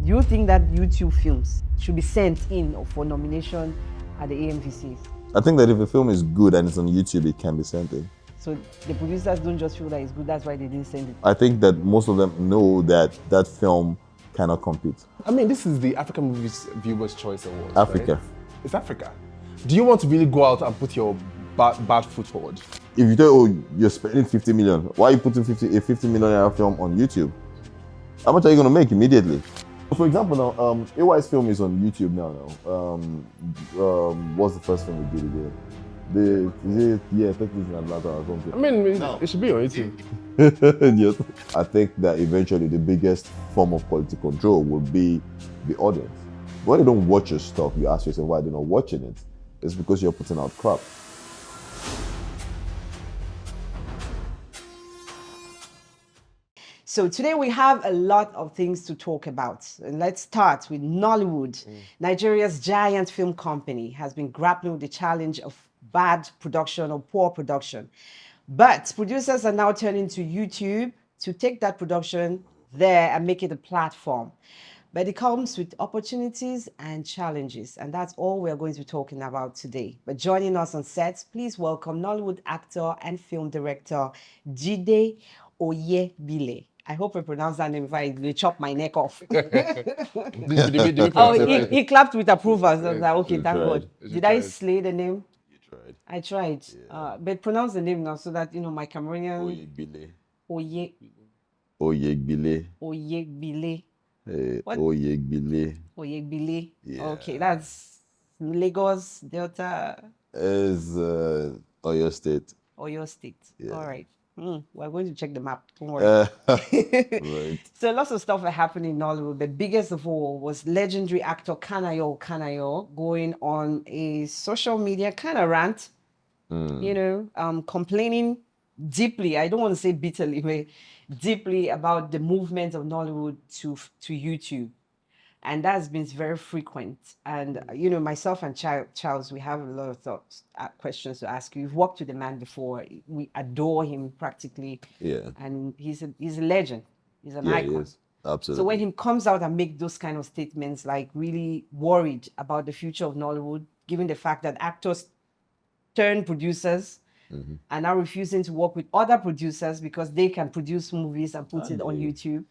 Do you think that YouTube films should be sent in for nomination at the AMVCs? I think that if a film is good and it's on YouTube, it can be sent in. So the producers don't just feel that it's good, that's why they didn't send it. I think that most of them know that that film cannot compete. I mean, this is the African Movies Viewers' Choice Awards. Africa. Right? It's Africa. Do you want to really go out and put your bad foot forward? If you tell, oh, you're spending 50 million, why are you putting a 50 million film on YouTube? How much are you going to make immediately? For example, now, AY's film is on YouTube now. What's the first film we did again? I think it's in Atlanta or something. I mean, it should be on YouTube. Yes. I think that eventually the biggest form of quality control will be the audience. When they don't watch your stuff, you ask yourself why they're not watching it. It's because you're putting out crap. So today we have a lot of things to talk about. And let's start with Nollywood. Nigeria's giant film company has been grappling with the challenge of bad production or poor production. But producers are now turning to YouTube to take that production there and make it a platform. But it comes with opportunities and challenges, and that's all we're going to be talking about today. But joining us on set, please welcome Nollywood actor and film director JBlaze. I hope I pronounced that name right. They chop my neck off. He clapped with approval. So I was like, okay, thank God. Did I slay the name? You tried. I tried. Yeah. But pronounce the name now so that, my Cameroonian... Oyegbile. Oyegbile. What? Oyegbile. Yeah. Okay, that's Lagos, Delta. Is Oyo State. Oyo State. Yeah. All right. We're going to check the map. Don't worry. Right. So lots of stuff are happening in Nollywood. The biggest of all was legendary actor Kanayo going on a social media kind of rant, complaining deeply, I don't want to say bitterly, but deeply about the movement of Nollywood to YouTube. And that's been very frequent. And, myself and Charles, we have a lot of thoughts, questions to ask you. You've worked with the man before. We adore him practically. Yeah. And he's a legend. He's an icon. He is. Absolutely. So when he comes out and make those kind of statements, like really worried about the future of Nollywood, given the fact that actors turn producers, and now refusing to work with other producers because they can produce movies and put it on YouTube.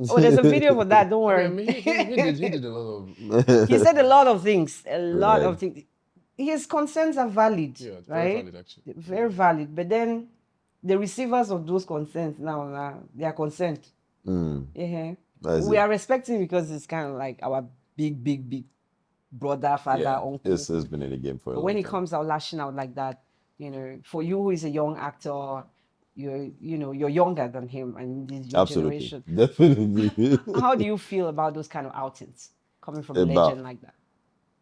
Oh, there's a video for that. Don't worry. I mean, he did a lot of... He said a lot of things. Of things. His concerns are valid, Yeah, right? very valid, actually. Very valid. But then the receivers of those concerns now, they are concerned. Yeah. We are respecting because it's kind of like our big brother, father, uncle. It's been in the game for a long time. When he comes out lashing out like that, for you who is a young actor, you're younger than him and this your Absolutely. generation. Definitely. How do you feel about those kind of outings coming from a legend like that?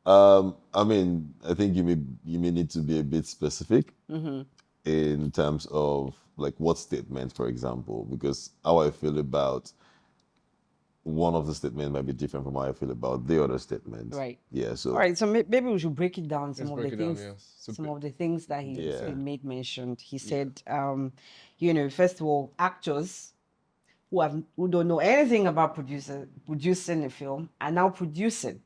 I mean, I think you may need to be a bit specific in terms of like what statement, for example, because how I feel about one of the statements might be different from how I feel about the other statement. Right. Yeah. So. All right. So maybe we should break it down. Some of the things that he made mentioned. He said, first of all, actors who don't know anything about producing a film are now producing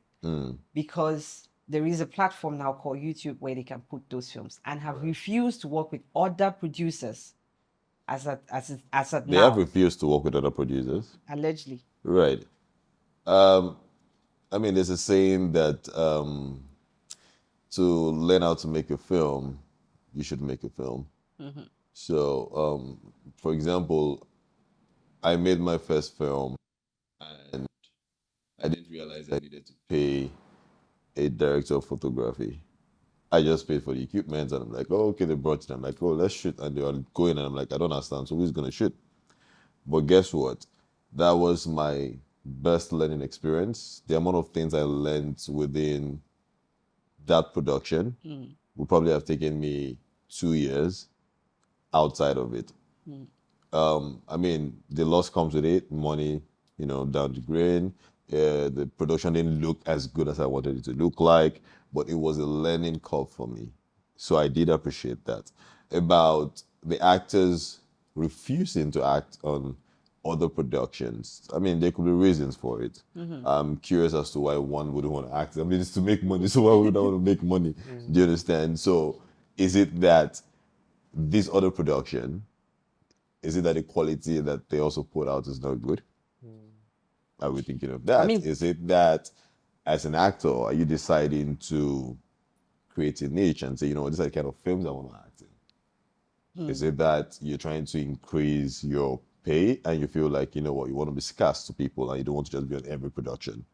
because there is a platform now called YouTube where they can put those films, and have refused to work with other producers as at now. They have refused to work with other producers. Allegedly. Right. I mean, there's a saying that to learn how to make a film, you should make a film. So, for example, I made my first film and I didn't realize I needed to pay a director of photography. I just paid for the equipment and I'm like, oh, okay, they brought it. I'm like, oh, let's shoot. And they were going and I'm like, I don't understand. So who's going to shoot? But guess what? That was my best learning experience. The amount of things I learned within that production would probably have taken me 2 years outside of it. I mean, the loss comes with it, money, down the drain. The production didn't look as good as I wanted it to look like, but it was a learning curve for me. So I did appreciate that. About the actors refusing to act on other productions. I mean, there could be reasons for it. I'm curious as to why one wouldn't want to act. I mean, it's to make money, so why would I want to make money? Do you understand? So is it that this other production, is it that the quality that they also put out is not good? Are we thinking of that? I mean- Is it that as an actor, are you deciding to create a niche and say, you know, these are the kind of films I want to act in? Is it that you're trying to increase your pay and you feel like, you know what, you want to be scarce to people and you don't want to just be on every production?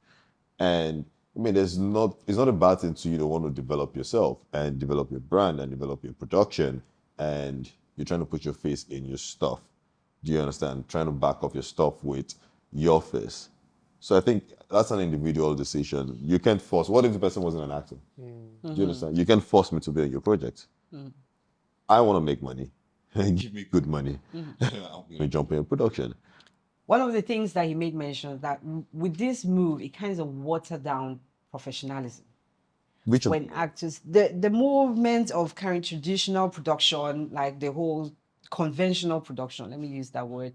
And I mean, it's not a bad thing to, you know, want to develop yourself and develop your brand and develop your production, and you're trying to put your face in your stuff. Do you understand? Trying to back up your stuff with your face. So I think that's an individual decision. You can't force. What if the person wasn't an actor? Do you understand? You can't force me to be on your project. I want to make money. Give me good money. I'm going to jump in production. One of the things that he made mention is that with this move, it kind of watered down professionalism. Which When actors, the movement of carrying traditional production, like the whole conventional production, let me use that word.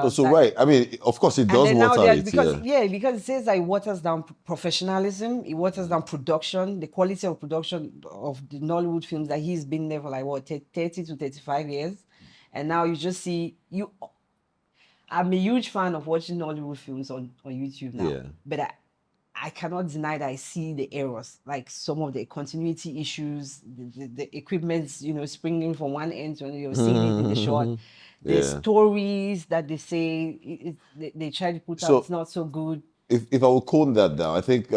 so that- right. I mean, of course, it And does then now water they're, it. because Yeah. because it says that it waters down professionalism, it waters down production, the quality of production of the Nollywood films that he's been there for like what 30 to 35 years, and now you just see you. I'm a huge fan of watching Nollywood films on YouTube now, Yeah. but I cannot deny that I see the errors, like some of the continuity issues, the equipment, you know, springing from one end to another. You're seeing it in the shot. The Yeah. stories that they say they try to put So- out, it's not so good. If I would cone that down, I think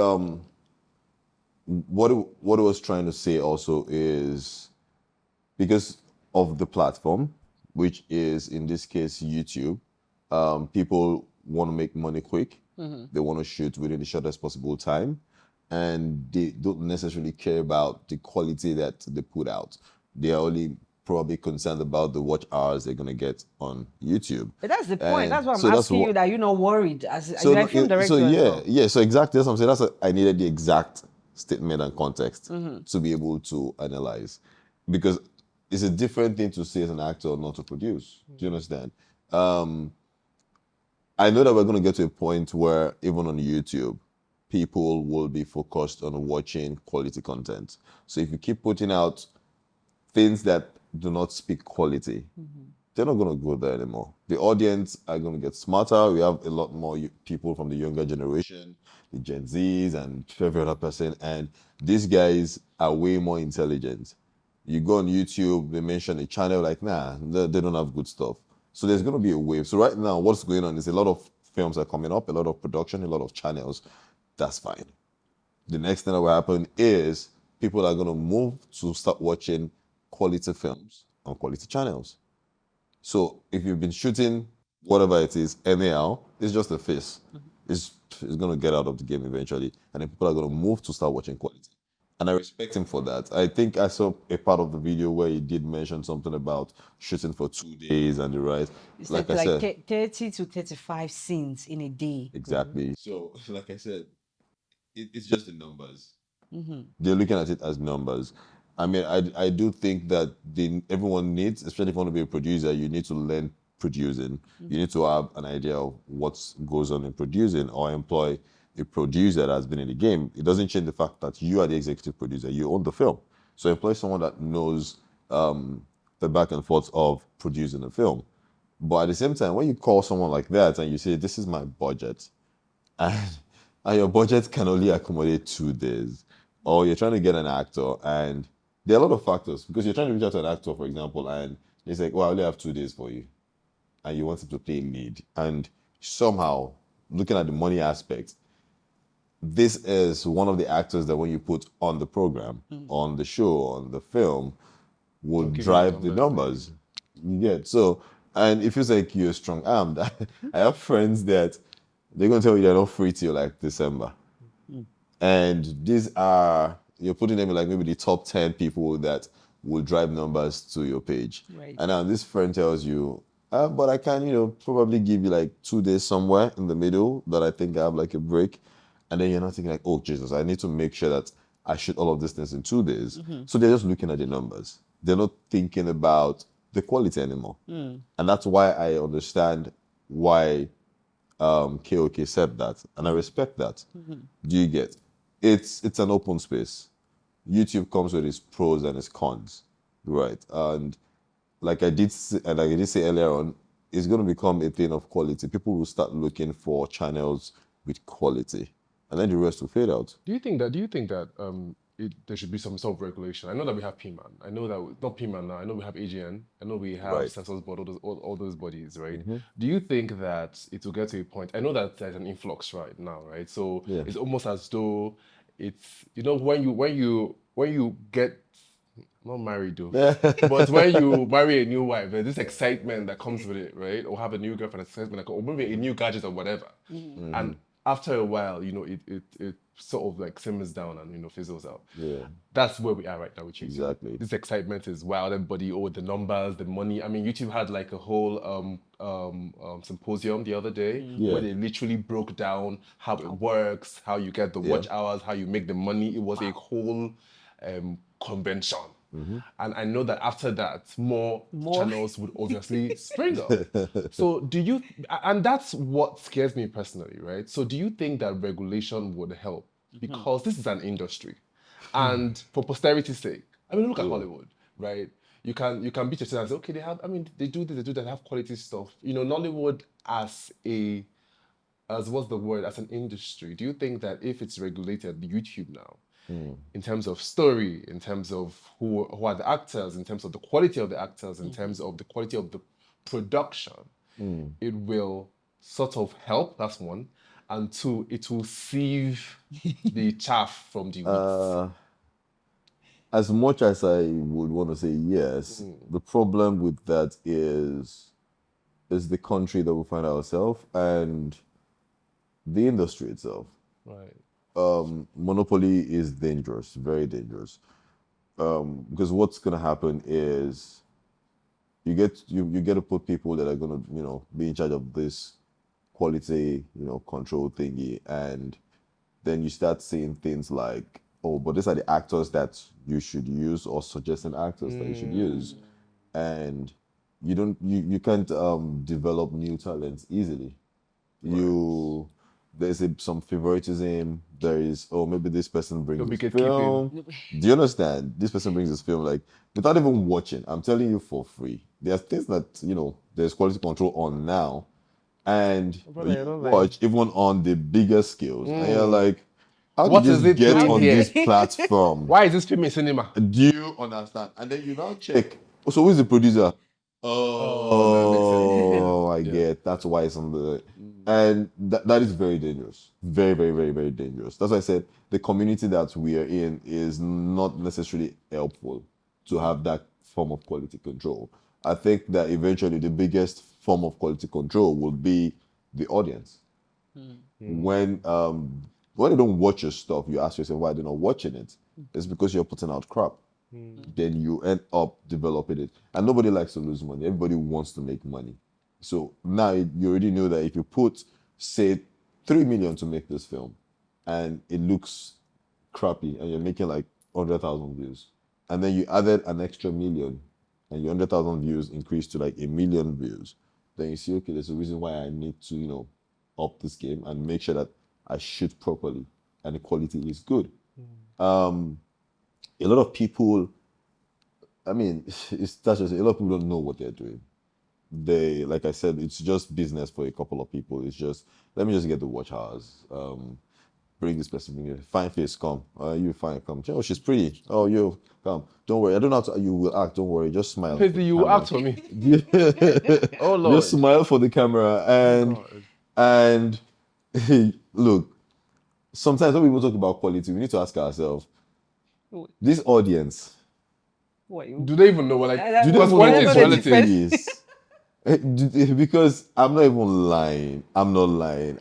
what it was trying to say also is because of the platform, which is in this case YouTube, people want to make money quick. They want to shoot within the shortest possible time, and they don't necessarily care about the quality that they put out. They are only probably concerned about the watch hours they're gonna get on YouTube. But that's the point. And That's why I'm so that's asking what- you that you're not worried as So, you're a film director. so as yeah, well. yeah. So exactly, that's what I'm saying. I needed the exact statement and context Mm-hmm. to be able to analyze, because it's a different thing to say as an actor or not to produce. Do you understand? I know that we're going to get to a point where even on YouTube, people will be focused on watching quality content. So if you keep putting out things that do not speak quality, they're not going to go there anymore. The audience are going to get smarter. We have a lot more people from the younger generation, the Gen Zs and every other person, and these guys are way more intelligent. You go on YouTube, they mention a channel like, nah, they don't have good stuff. So there's going to be a wave. So right now, what's going on is a lot of films are coming up, a lot of production, a lot of channels. That's fine. The next thing that will happen is people are going to move to start watching quality films on quality channels. So if you've been shooting whatever it is anyhow, it's just a face. It's going to get out of the game eventually. And then people are going to move to start watching quality. And I respect him for that. I think I saw a part of the video where he did mention something about shooting for 2 days and the right. It's Like like, I said, 30 to 35 scenes in a day. exactly. So, like I said, it's just the numbers. They're looking at it as numbers. I mean, I do think that everyone needs, especially if you want to be a producer, you need to learn producing. You need to have an idea of what goes on in producing, or employ a producer that has been in the game. It doesn't change the fact that you are the executive producer. You own the film. So employ someone that knows the back and forth of producing a film. But at the same time, when you call someone like that and you say, this is my budget, and your budget can only accommodate 2 days, or you're trying to get an actor, and there are a lot of factors, because you're trying to reach out to an actor, for example, and he's like, well, I only have 2 days for you, and you want him to play lead, and somehow, looking at the money aspect, this is one of the actors that when you put on the program, on the show, on the film, will give you drive the numbers. numbers. You get so, and it feels like you're strong-armed. I have friends that they're going to tell you they're not free till like December. And you're putting them in like maybe the top 10 people that will drive numbers to your page. Right. And now this friend tells you, but I can, probably give you like 2 days somewhere in the middle that I think I have like a break. And then you're not thinking like, oh, Jesus, I need to make sure that I shoot all of these things in 2 days. So they're just looking at the numbers. They're not thinking about the quality anymore. And that's why I understand why KOK said that, and I respect that. Do you get? It's an open space. YouTube comes with its pros and its cons, right? And like I did say earlier on, it's going to become a thing of quality. People will start looking for channels with quality, and then the rest will fade out. Do you think that there should be some sort of regulation? I know that we have PMAN. I know that not PMAN now. I know we have AGN. I know we have Right. Census Board. All those bodies, right? Do you think that it will get to a point? I know that there's an influx right now, right? So Yeah. it's almost as though it's when you get not married though, but when you marry a new wife, there's this excitement that comes with it, right? Or have a new girlfriend, excitement, or maybe a new gadget or whatever. And after a while, it sort of like simmers down and fizzles out. Yeah. That's where we are right now with YouTube. Exactly. This excitement is wild. Everybody, the numbers, the money. I mean, YouTube had like a whole symposium the other day Yeah. where they literally broke down how it works, how you get the watch hours, how you make the money. It was a whole convention. And I know that after that, more channels would obviously spring up. So and that's what scares me personally, right? So do you think that regulation would help? Because this is an industry. And for posterity's sake, I mean, look at Hollywood, right? You can beat your chest and say, okay, they do this, they do that, they have quality stuff. Nollywood as an industry, do you think that if it's regulated, YouTube now, in terms of story, in terms of who are the actors, in terms of the quality of the actors, in terms of the quality of the production, it will sort of help, that's one. And two, it will sieve the chaff from the wheat. As much as I would want to say yes, the problem with that is the country that we find ourselves and the industry itself. Right. Monopoly is dangerous, very dangerous. Because what's gonna happen is you get to put people that are gonna be in charge of this quality control thingy, and then you start seeing things like, oh, but these are the actors that you should use, or suggesting actors that you should use, and you can't develop new talents easily. Right. There's some favoritism. There is, oh, maybe this person brings be this film. Do you understand? This person brings this film like without even watching. I'm telling you for free. There are things that there's quality control on now, and Brother, you watch even on the bigger scales, and you're like, how What did is this it get doing on here? this platform? Why is this film in cinema? Do you understand? And then you now check. Oh, so who's the producer? Oh, I get. That's why it's on the, and that is very dangerous. Very, very, very, very dangerous. That's why I said the community that we are in is not necessarily helpful to have that form of quality control. I think that eventually the biggest form of quality control will be the audience. When they don't watch your stuff, you ask yourself why they're not watching it. It's because you're putting out crap. Then you end up developing it. And nobody likes to lose money. Everybody wants to make money. So now you already know that if you put, say, 3 million to make this film, and it looks crappy, and you're making like 100,000 views, and then you added an extra million, and your 100,000 views increased to like 1 million views, then you see, okay, there's a reason why I need to, up this game and make sure that I shoot properly and the quality is good. A lot of people, I mean, that's just, a lot of people don't know what they're doing. They, like I said, it's just business for a couple of people. It's just, let me just get the watch hours. Bring this person in here. Fine face, come. You fine, come. Oh, she's pretty. Oh, you, come. Don't worry. I don't know how you will act. Don't worry. Just smile. Paisley, you will act for me. Oh, Lord. Just smile for the camera. And look, sometimes when people talk about quality, we need to ask ourselves, this audience, do they even know what do they because even quality know is what relative? it is? Because I'm not even lying. I'm not lying.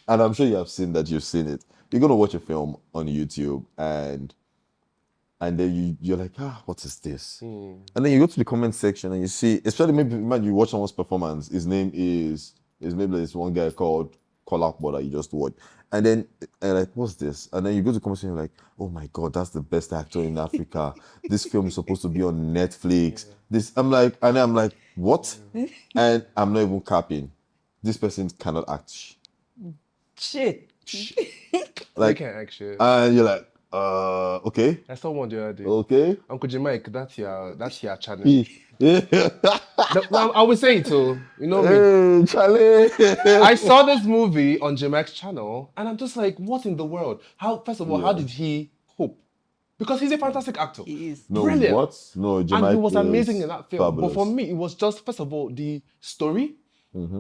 And I'm sure you have seen that. You've seen it. You're going to watch a film on YouTube and then you're like, what is this? And then you go to the comment section and you see, especially maybe imagine you watch someone's performance. His name is maybe this one guy called Kolakbo that you just watched. And then like, what's this? And then you go to the comment section and you're like, oh my God, that's the best actor in Africa. This film is supposed to be on Netflix. I'm like, what? And I'm not even capping. this person cannot act. Shit. Like, can't act shit. and you're like, okay, I saw one the other day. okay. Uncle Jamaica, that's your channel. Yeah. No, I would say it too. You know me. Hey, Charlie. I saw this movie on Jamaica's channel, and I'm just like, what in the world? First of all, how did he cope? Because he's a fantastic actor. He is. No, Brilliant. what? No, And Jamaica he was amazing is in that film. fabulous. But for me, it was just, first of all, the story.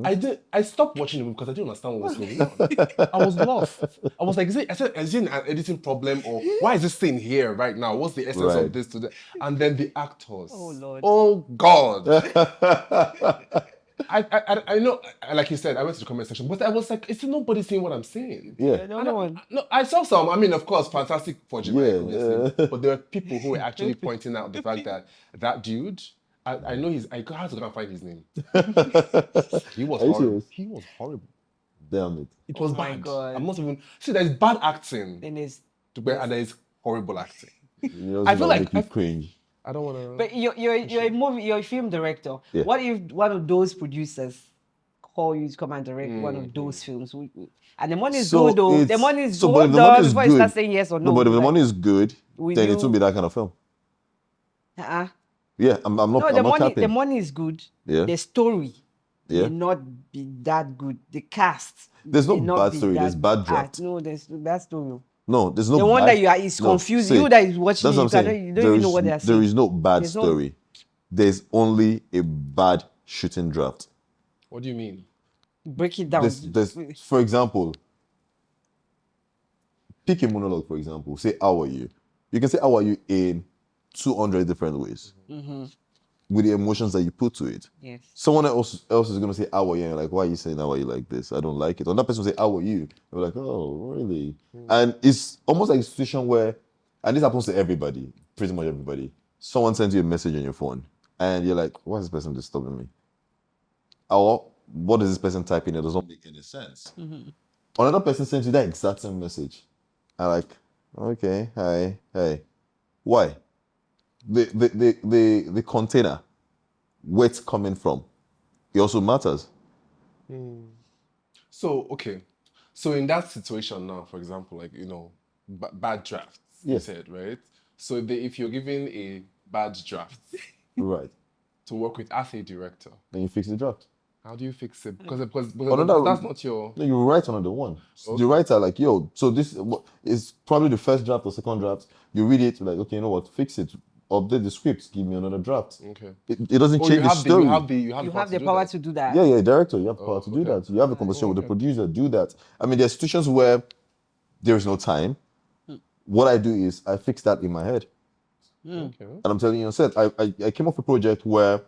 I stopped watching it because I didn't understand what was going on. I was lost. I was like, is it an editing problem, or why is this thing here right now? What's the essence of this today? And then the actors. Oh, Lord. Oh God. I know, like you said, I went to the comment section, but I was like, is nobody seeing what I'm saying? Yeah. No. I saw some. I mean, of course, fantastic for Jamaica, obviously. Yeah. But there were people who were actually pointing out the fact that dude, I know I had to go and find his name. He was horrible. serious? He was horrible. Damn it. It was my bad. God. I'm not even. See, there's bad acting, Then it's. and there's horrible acting. You know, I feel like make you cringe. I don't want to. But you're a film director. Yeah. What if one of those producers call you to come and direct one of those films? And the money is So good though. The it's- money is so, good. but if the money is Before you good- start saying yes or no. No, but if the like, money is good, will then it you- won't be that kind of film. uh-uh. Yeah, I'm not. No, I'm the not money. capping. The money is good. Yeah. The story Yeah. may not be that good. The cast. There's no may not bad be story, that- there's bad draft. No, there's bad story. No, there's no. The one bad- that you are is No, confused. see, You that is watching, that's you what I'm saying. you don't There even know is- what they are saying. There is no bad There's no- story. There's only a bad shooting draft. What do you mean? Break it down. For example, pick a monologue, for example. Say, how are you? You can say, how are you in 200 different ways with the emotions that you put to it. Yes. Someone else is going to say, how are you? And you're like, why are you saying, how are you like this? I don't like it. Another person will say, how are you? They're like, oh, really? And it's almost like a situation where, and this happens to everybody, pretty much everybody. Someone sends you a message on your phone, and you're like, why is this person disturbing me? Or what is this person typing? It doesn't make any sense. Another person sends you that exact same message. I'm like, okay, hi, hey. Why? The container, where it's coming from, it also matters. So, okay. So in that situation now, for example, like, bad drafts, you Yes. said, right? So if you're given a bad draft Right. to work with as a director, Then you fix the draft. how do you fix it? Because Another- that's not your... No, you write another one. So the writer, like, yo, so this is probably the first draft or second draft. You read it, like, okay, you know what, fix it. Update the script, give me another draft. Okay. It doesn't Oh, change the story. you have the You have the do power that. to do that. Yeah, director, you have power to do okay. that. You have a conversation with the producer, do that. I mean, there's situations where there is no time. What I do is I fix that in my head. Okay. And I'm telling you, on set, I came off a project where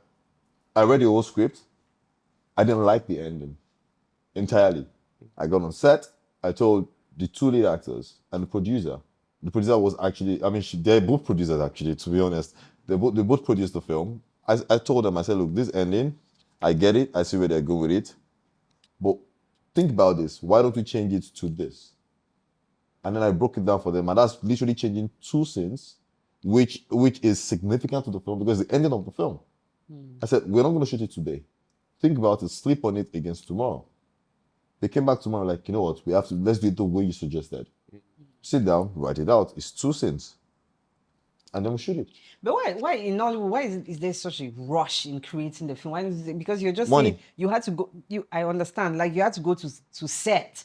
I read the whole script. I didn't like the ending entirely. I got on set. I told the two lead actors and the producer. The producer was actually, I mean, they're both producers actually, to be honest. They both produced the film. I told them, I said, look, this ending, I get it. I see where they're going with it. But think about this. Why don't we change it to this? And then I broke it down for them. And that's literally changing two scenes, which is significant to the film because the ending of the film. I said, we're not going to shoot it today. Think about it, sleep on it against tomorrow. They came back tomorrow like, you know what, let's do it the way you suggested. Sit down, write it out. It's two scenes. And then we shoot it. But why in Nollywood, why is there such a rush in creating the film? Why is it, because you're just Money. saying you had to go, I understand, like you had to go to set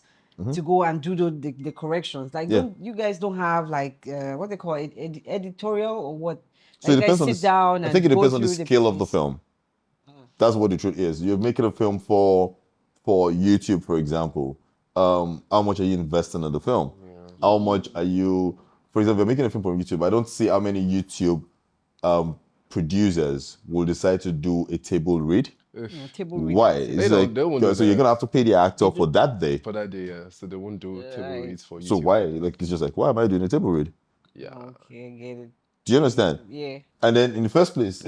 to go and do the corrections. Like, Yeah. you guys don't have like, what they call it, editorial or what? So Like, it you depends guys on the, sit down I think it and go depends on the through scale of the piece. film. That's what the truth is. You're making a film for YouTube, for example. How much are you investing in the film? How much are you, for example, you're making a film for YouTube. I don't see how many YouTube producers will decide to do a table read. Table read. Why? It's don't- like, they won't do so you're that. gonna have to pay the actor for that day. For that day, yeah. So they won't do table reads for you. So why? Like, it's just like, why am I doing a table read? Yeah. Okay, I get it. Do you understand? Yeah. And then in the first place,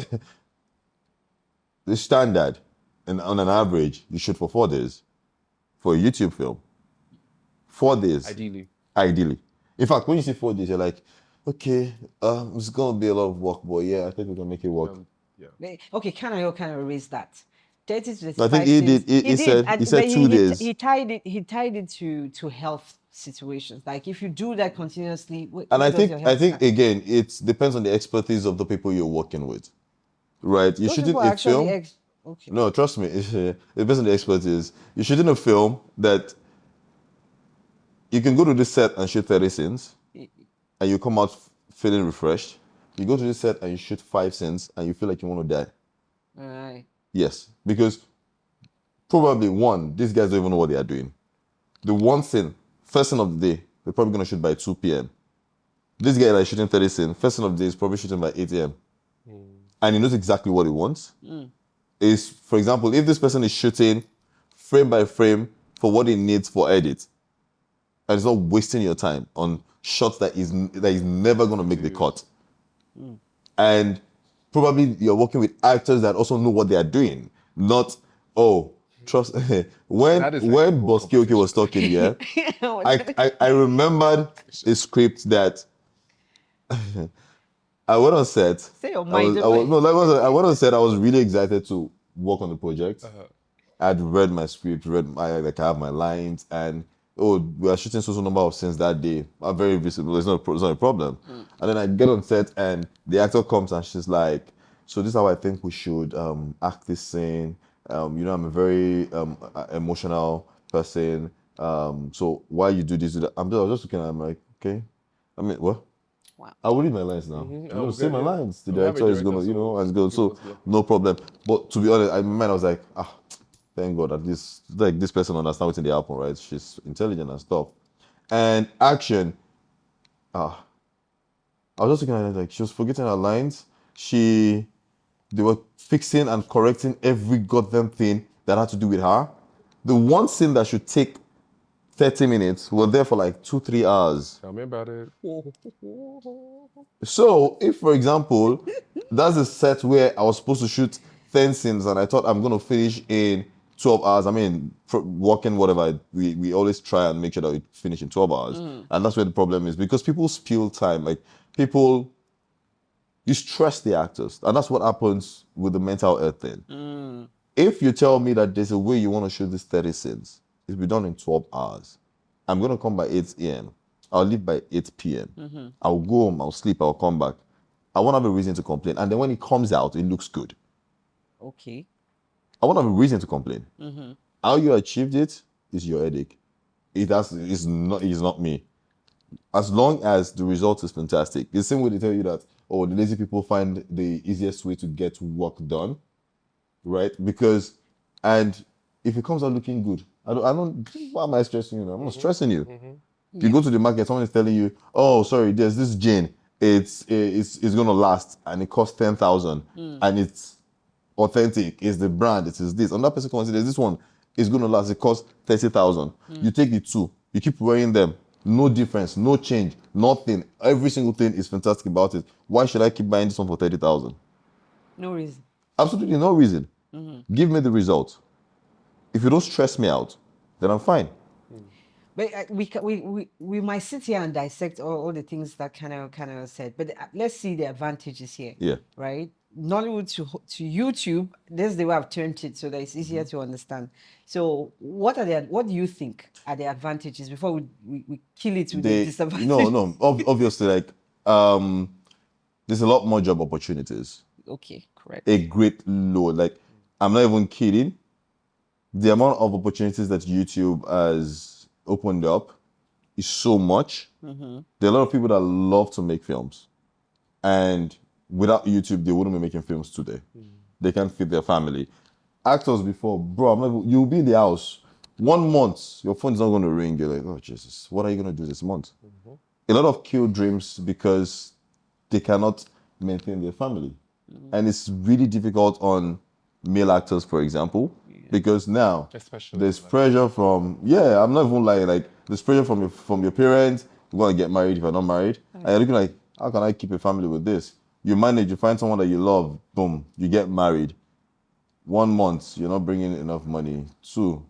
the standard, and on an average, you shoot for 4 days for a YouTube film. 4 days. Ideally. In fact, when you say 4 days, you're like, okay, it's gonna be a lot of work, but yeah, I think we can make it work. Yeah. Okay, can I kind of raise that? 30 to I 35 think he cents. did. He said and- he said but 2 days. He tied it to health situations. Like if you do that continuously, And where does your I health think stand? again, it depends on the expertise of the people you're working with, right? You're Those shooting people are a actually film. okay. No, trust me, it depends on the expertise. You're shooting a film that you can go to this set and shoot 30 scenes, and you come out feeling refreshed. You go to this set and you shoot 5 scenes, and you feel like you want to die. All right. Yes, because probably one, these guys don't even know what they are doing. The one scene, first scene of the day, they're probably going to shoot by 2 p.m. This guy that is shooting 30 scenes, first scene of the day is probably shooting by 8 a.m. And he knows exactly what he wants. Is, for example, if this person is shooting frame by frame for what he needs for edit, and it's not wasting your time on shots that is never going to make the cut. And probably you're working with actors that also know what they are doing, not, oh, trust. when That is Boss Kioki was talking, yeah, I remembered a script that I went on set. Say your mind. I went on set. I was really excited to work on the project. I'd read my script, I have my lines, and we are shooting so number of scenes that day. I'm very visible. It's not a problem. And then I get on set, and the actor comes, and she's like, "So this is how I think we should act this scene. I'm a very emotional person. So why you do this?" I was just looking at him like, okay. I mean, what? Wow. I will read my lines now. I'm going to say my lines. The We'll have a director is going director, to, as good. so So no problem. But to be honest, I was like, thank God that this person understands what's in the album, right? She's intelligent and stuff. And action, I was just looking at it like she was forgetting her lines. They were fixing and correcting every goddamn thing that had to do with her. The one scene that should take 30 minutes were there for like 2-3 hours. Tell me about it. So, if for example, that's a set where I was supposed to shoot 10 scenes and I thought I'm going to finish in 12 hours. I mean, working whatever, we always try and make sure that we finish in 12 hours. And that's where the problem is, because people spill time. Like, you stress the actors. And that's what happens with the mental health thing. If you tell me that there's a way you want to shoot this 30 scenes, it'll be done in 12 hours. I'm going to come by 8 a.m. I'll leave by 8 p.m. I'll go home, I'll sleep, I'll come back. I won't have a reason to complain. And then when it comes out, it looks good. Okay. I won't have a reason to complain. How you achieved it is your headache. It's not me. As long as the result is fantastic. The same way they tell you that, the lazy people find the easiest way to get work done, right? And if it comes out looking good, I don't, why am I stressing you? I'm not stressing you. If you go to the market, someone is telling you, oh, sorry, there's this gin. It's going to last, and it costs 10,000, and it's authentic. It's the brand. It is this. Another person comes and says, this one is going to last. It costs 30,000. You take the two. You keep wearing them. No difference. No change. Nothing. Every single thing is fantastic about it. Why should I keep buying this one for 30,000? No reason. Absolutely no reason. Give me the result. If you don't stress me out, then I'm fine. But we might sit here and dissect all the things that kind of said. But let's see the advantages here. Yeah. Right. Nollywood to YouTube. This is the way I've turned it so that it's easier to understand. So what do you think are the advantages before we kill it with the disadvantages? No. Obviously, like there's a lot more job opportunities. Okay, correct. A great load. Like, I'm not even kidding. The amount of opportunities that YouTube has opened up is so much. There are a lot of people that love to make films, and without YouTube, they wouldn't be making films today. They can't feed their family. Actors before, bro, you'll be in the house 1 month, your phone's not going to ring. You're like, oh Jesus, what are you going to do this month? A lot of kill dreams because they cannot maintain their family. And it's really difficult on male actors, for example, because now Especially there's pressure from, I'm not even lying, like there's pressure from your parents. You're going to get married if you're not married. And you're looking like, how can I keep a family with this? You manage, you find someone that you love, boom, you get married. 1 month, you're not bringing enough money. 2,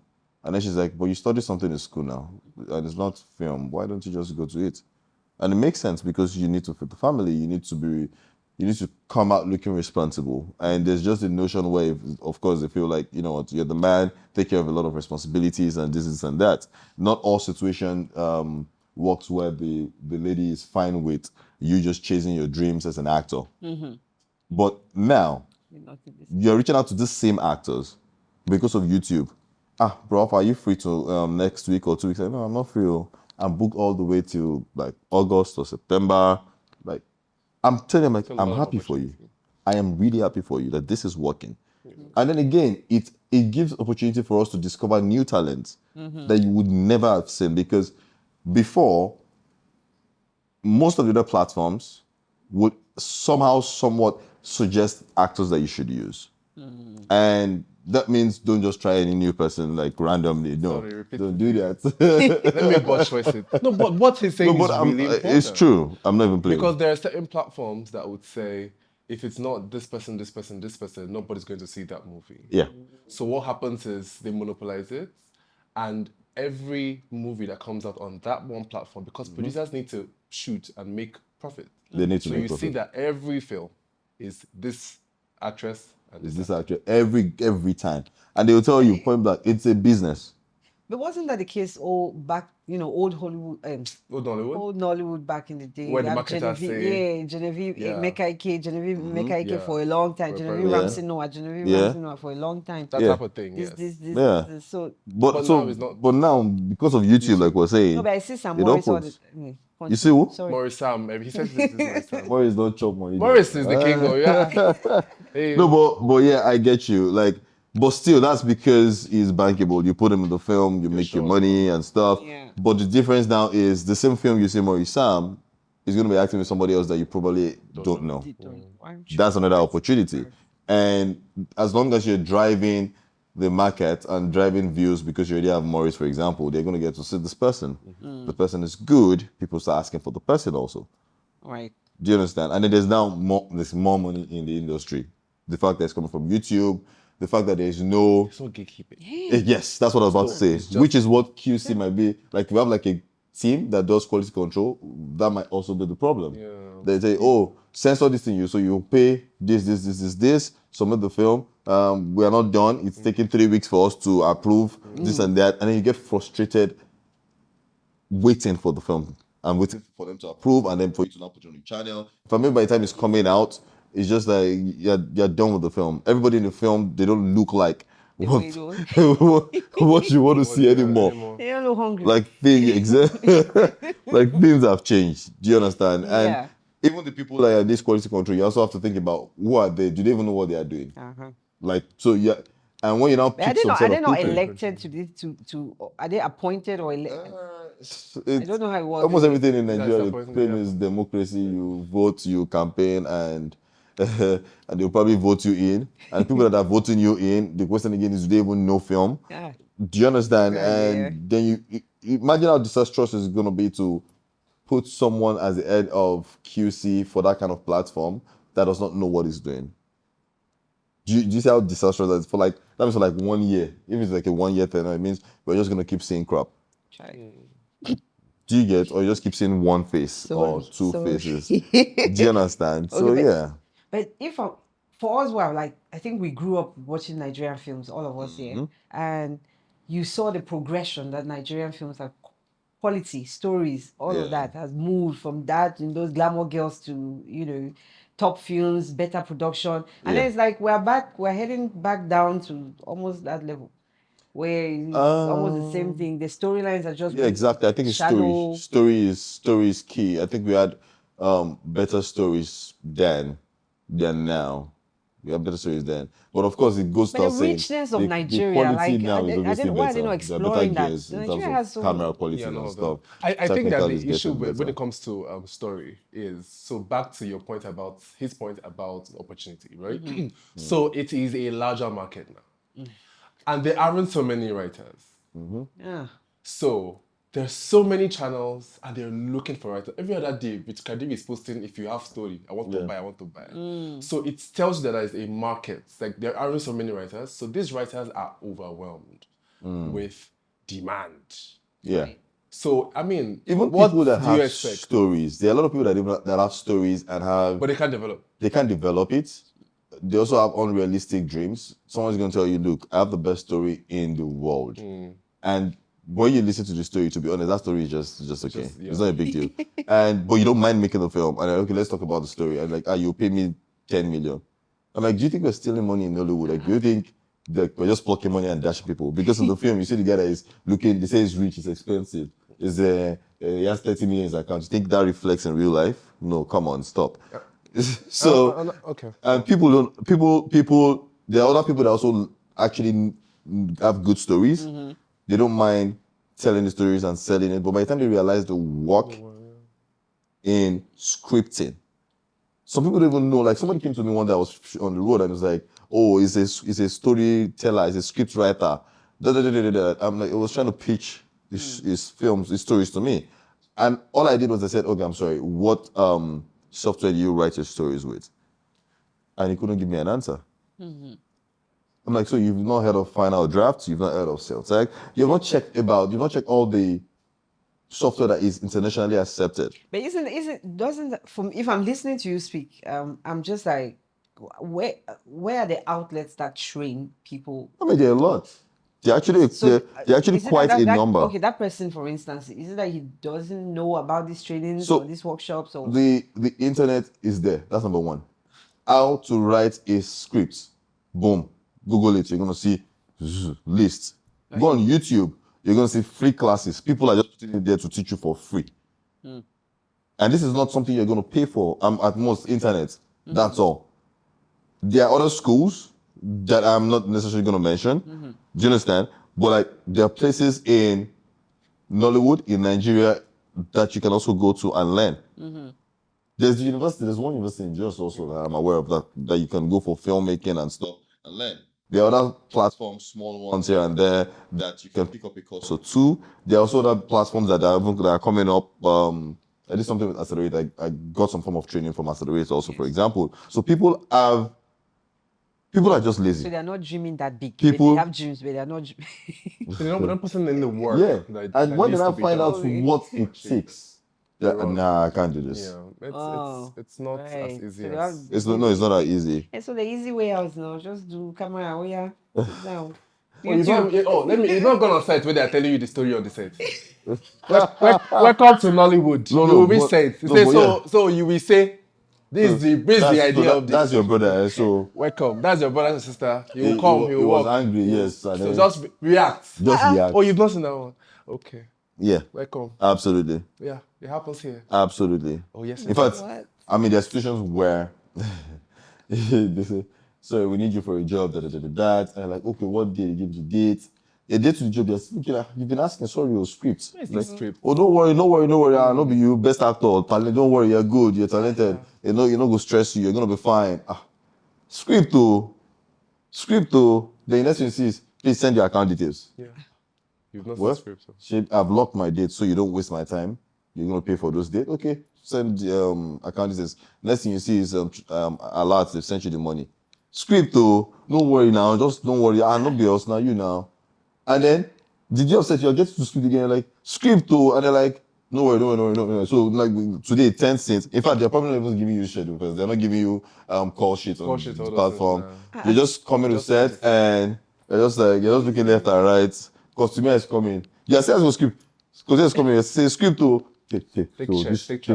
and then she's like, but you study something in school now, and it's not film. Why don't you just go to it? And it makes sense because you need to feed the family. You need to be you need to come out looking responsible. And there's just a notion where, of course, they feel like, you know what, you're the man, take care of a lot of responsibilities and this and that. Not all situation works where the lady is fine with you just chasing your dreams as an actor. But now, you're reaching out to these same actors because of YouTube. Bro, are you free to next week or 2 weeks? No, I'm not free. I'm booked all the way till like August or September. Like, I'm telling you, like, I'm happy for you. I am really happy for you that this is working. And then again, it gives opportunity for us to discover new talents that you would never have seen, because before, most of the other platforms would somehow, somewhat suggest actors that you should use. And that means don't just try any new person like randomly. No, don't do that. Let me buttress it. No, but what he's saying is really important. It's true. I'm not even playing. Because there are certain platforms that would say, if it's not this person, this person, this person, nobody's going to see that movie. Yeah. So what happens is they monopolize it, and every movie that comes out on that one platform, because producers need to shoot and make profit. They need to make profit. So you see that every film is this actress and this actress every time, and they will tell you point blank, it's a business. But wasn't that the case back, old Hollywood, old Nollywood back in the day? Where the marketers say, Genevieve Meka for a long time, Genevieve Ramsey Noah for a long time. That type of thing, this, so. But now because of YouTube, like we're saying. No, but I see some Morris all the. You see who? Sorry. Morris Sam. He says this is Morris Sam. Morris don't chop money. Morris is the king of Hey. No, but yeah, I get you. Like, but still, that's because he's bankable. You put him in the film, you make your money and stuff. Yeah. But the difference now is the same film you see Morris Sam is going to be acting with somebody else that you probably don't know. That's another opportunity. And as long as you're driving the market and driving views, because you already have Morris, for example, they're going to get to see this person. The person is good. People start asking for the person also. Right. Do you understand? And then there's more money in the industry. The fact that it's coming from YouTube, the fact that there's no... It's not gatekeeping. Yes, that's what I was about to say. Which is what QC might be. Like, we have like a team that does quality control. That might also be the problem. Yeah. They say, censor this in you. So you pay this, submit the film. We are not done. It's taking 3 weeks for us to approve this and that. And then you get frustrated waiting for the film and waiting for them to approve and then for you to now put it on your channel. For me, by the time it's coming out, it's just like you're done with the film. Everybody in the film, they don't look like what you want to see anymore. They don't look hungry. Like like things have changed. Do you understand? And even the people that are in this quality control, you also have to think about who are they? Do they even know what they are doing? Like, so yeah. And when you now pick are they not elected to are they appointed or elected? I don't know how it works. Almost everything in Nigeria, the claim is democracy. You vote, you campaign, and they'll probably vote you in. And people that are voting you in, the question again is, do they even know film? Yeah. Do you understand? And then you imagine how disastrous it's going to be to put someone as the head of QC for that kind of platform that does not know what he's doing. Do you see how disastrous that is? That means for like 1 year. If it's like a 1 year thing, it means we're just going to keep seeing crap. Do you get? Or you just keep seeing one face or two faces. Do you understand? Okay, so yeah. But for us, I think we grew up watching Nigerian films, all of us here, and you saw the progression that Nigerian films have, quality, stories, all of that has moved from that in those glamour girls to top films, better production, and then it's like we're heading back down to almost that level, where it's almost the same thing. The storylines are just exactly. I think it's story is key. I think we had better stories then than now. We have better stories then, but of course it goes to the richness of Nigeria. Like, now is why are they not exploring that? Nigeria has so camera quality and stuff. I think that the issue when it comes to story is, so back to your point about his point about opportunity, right? So it is a larger market now, and there aren't so many writers. So there's so many channels and they're looking for writers. Every other day, Kadiri is posting, if you have story, I want to buy. So it tells you that there is a market. It's like there aren't so many writers. So these writers are overwhelmed with demand. Yeah. Right? So, I mean, even what people that do you have expect? Stories, there are a lot of people that have stories and have... But they can't develop. they can't develop it. They also have unrealistic dreams. Someone's going to tell you, look, I have the best story in the world. And when you listen to the story, to be honest, that story is just okay. It's not a big deal. But you don't mind making the film. And okay, let's talk about the story. And like, you pay me 10 million. I'm like, do you think we're stealing money in Nollywood? Like, do you think that we're just plucking money and dashing people? Because in the film, you see the guy that is looking, they say he's rich, he's expensive. He has 30 million in his account. You think that reflects in real life? No, come on, stop. So, okay. And there are other people that also actually have good stories. They don't mind telling the stories and selling it. But by the time they realize the work in scripting, some people don't even know. Like, somebody came to me one day, I was on the road, and it was like, oh, he's a storyteller, he's a scriptwriter. I'm like, I was trying to pitch his films, his stories to me. And all I did was I said, okay, I'm sorry, what software do you write your stories with? And he couldn't give me an answer. I'm like, so you've not heard of Final Drafts, you've not heard of Celtec, you've not checked all the software that is internationally accepted. But if I'm listening to you speak, I'm just like, where are the outlets that train people? I mean, there are a lot. They're actually quite a number. Okay, that person, for instance, is it that he doesn't know about these trainings or these workshops? Or the internet is there. That's number one. How to write a script. Boom. Google it. You're gonna see lists. Right. Go on YouTube. You're gonna see free classes. People are just putting it there to teach you for free. And this is not something you're gonna pay for. At most internet. That's all. There are other schools that I'm not necessarily gonna mention. Do you understand? But like, there are places in Nollywood, in Nigeria, that you can also go to and learn. There's one university in Jos also that I'm aware of that you can go for filmmaking and stuff and learn. There are other platforms, small ones here and there, that you can pick up a course or two. There are also other platforms that are coming up. I did something with Accelerate. I got some form of training from Accelerate also, for example. So people are just lazy. So they're not dreaming that big. They have dreams, but they're not. They're not putting in the work. Yeah. And when did I find out done. what it takes? Nah, I can't do this. Yeah, it's not as easy as... It's not that easy. And so the easy way out now, just do camera. Oh yeah, sit down. You're not going on set where they're telling you the story on the set. Welcome to Nollywood. You will be set. So you will say, this is the idea of this. That's your brother. So welcome. That's your brother and sister. He will come. He will walk. Was angry. Yes. So just react. React. Oh, you've not seen that one. Okay. Yeah. Welcome. Absolutely. Yeah, it happens here. Absolutely. Oh yes. In fact, I mean, there are situations where they say, sorry, we need you for a job. That. And I'm like, okay, what day? They give you date. A day to the job, you've been asking, sorry, your script. It's like, script. Oh, don't worry. I'll not be you, best actor, talent. Don't worry, you're good, you're talented. You're not going to stress you, you're going to be fine. Script though. The next thing is, please send your account details. Yeah. You've not seen script. So. I've locked my dates so you don't waste my time. You're going to pay for those dates. Okay, send account details. Next thing you see is alerts, they've sent you the money. Script though, don't worry now, just don't worry. I'll not be else now, you now. And then, did you upset? You're getting to script again, like, script though, and they're like, no worry. So, like, today, 10 cents. In fact, they're probably not even giving you schedule because they're not giving you call sheets on the platform. You're just coming to set and you're just looking left and right. Because to me, it's coming. Yeah, say as script. Because it's coming. Say script though. Take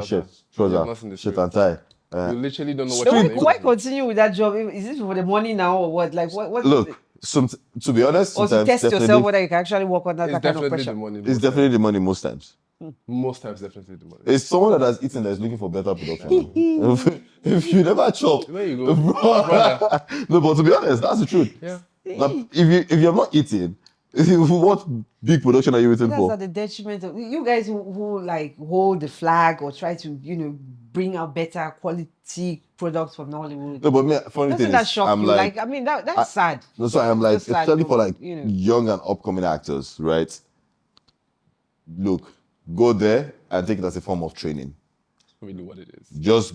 shirt, trouser, shirt and tie. You literally don't know what why continue with that job? Is it for the money now or what? Like, what? Look. To be honest, or to test yourself whether you can actually work on that kind of pressure. It's definitely the money most times. Most times, definitely the money. It's someone that has eaten that is looking for better production. If you never chop, there you go. No, but to be honest, that's the truth. Yeah. Like, if you have not eaten, what big production are you waiting for? That's at the detriment of you guys who like hold the flag or try to bring out better quality products from Nollywood. No, but me, funny thing is, I'm like, I mean, that's sad. No, so I'm like, especially for like young and upcoming actors, right? Look, go there and take it as a form of training. Really, what it is. Just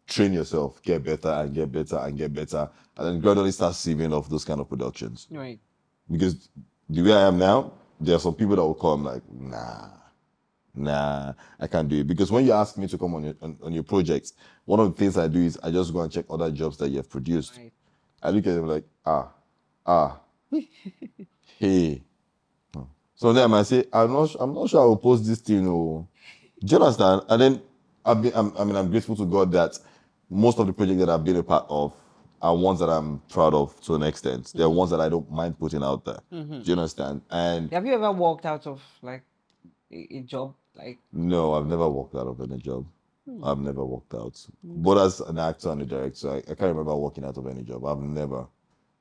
train yourself, get better, and then gradually start sieving off those kind of productions. Right. Because the way I am now, there are some people that will come like, nah, nah, I can't do it. Because when you ask me to come on your projects, one of the things I do is I just go and check other jobs that you have produced. Right. I look at them like, hey. So then I might say, I'm not sure I will post this thing. Do you understand? And then I'm grateful to God that most of the projects that I've been a part of are ones that I'm proud of to an extent. They're ones that I don't mind putting out there. Do you understand? And have you ever walked out of like a job? Like, no, I've never walked out of any job. I've never walked out. But as an actor and a director, I can't remember walking out of any job. I've never.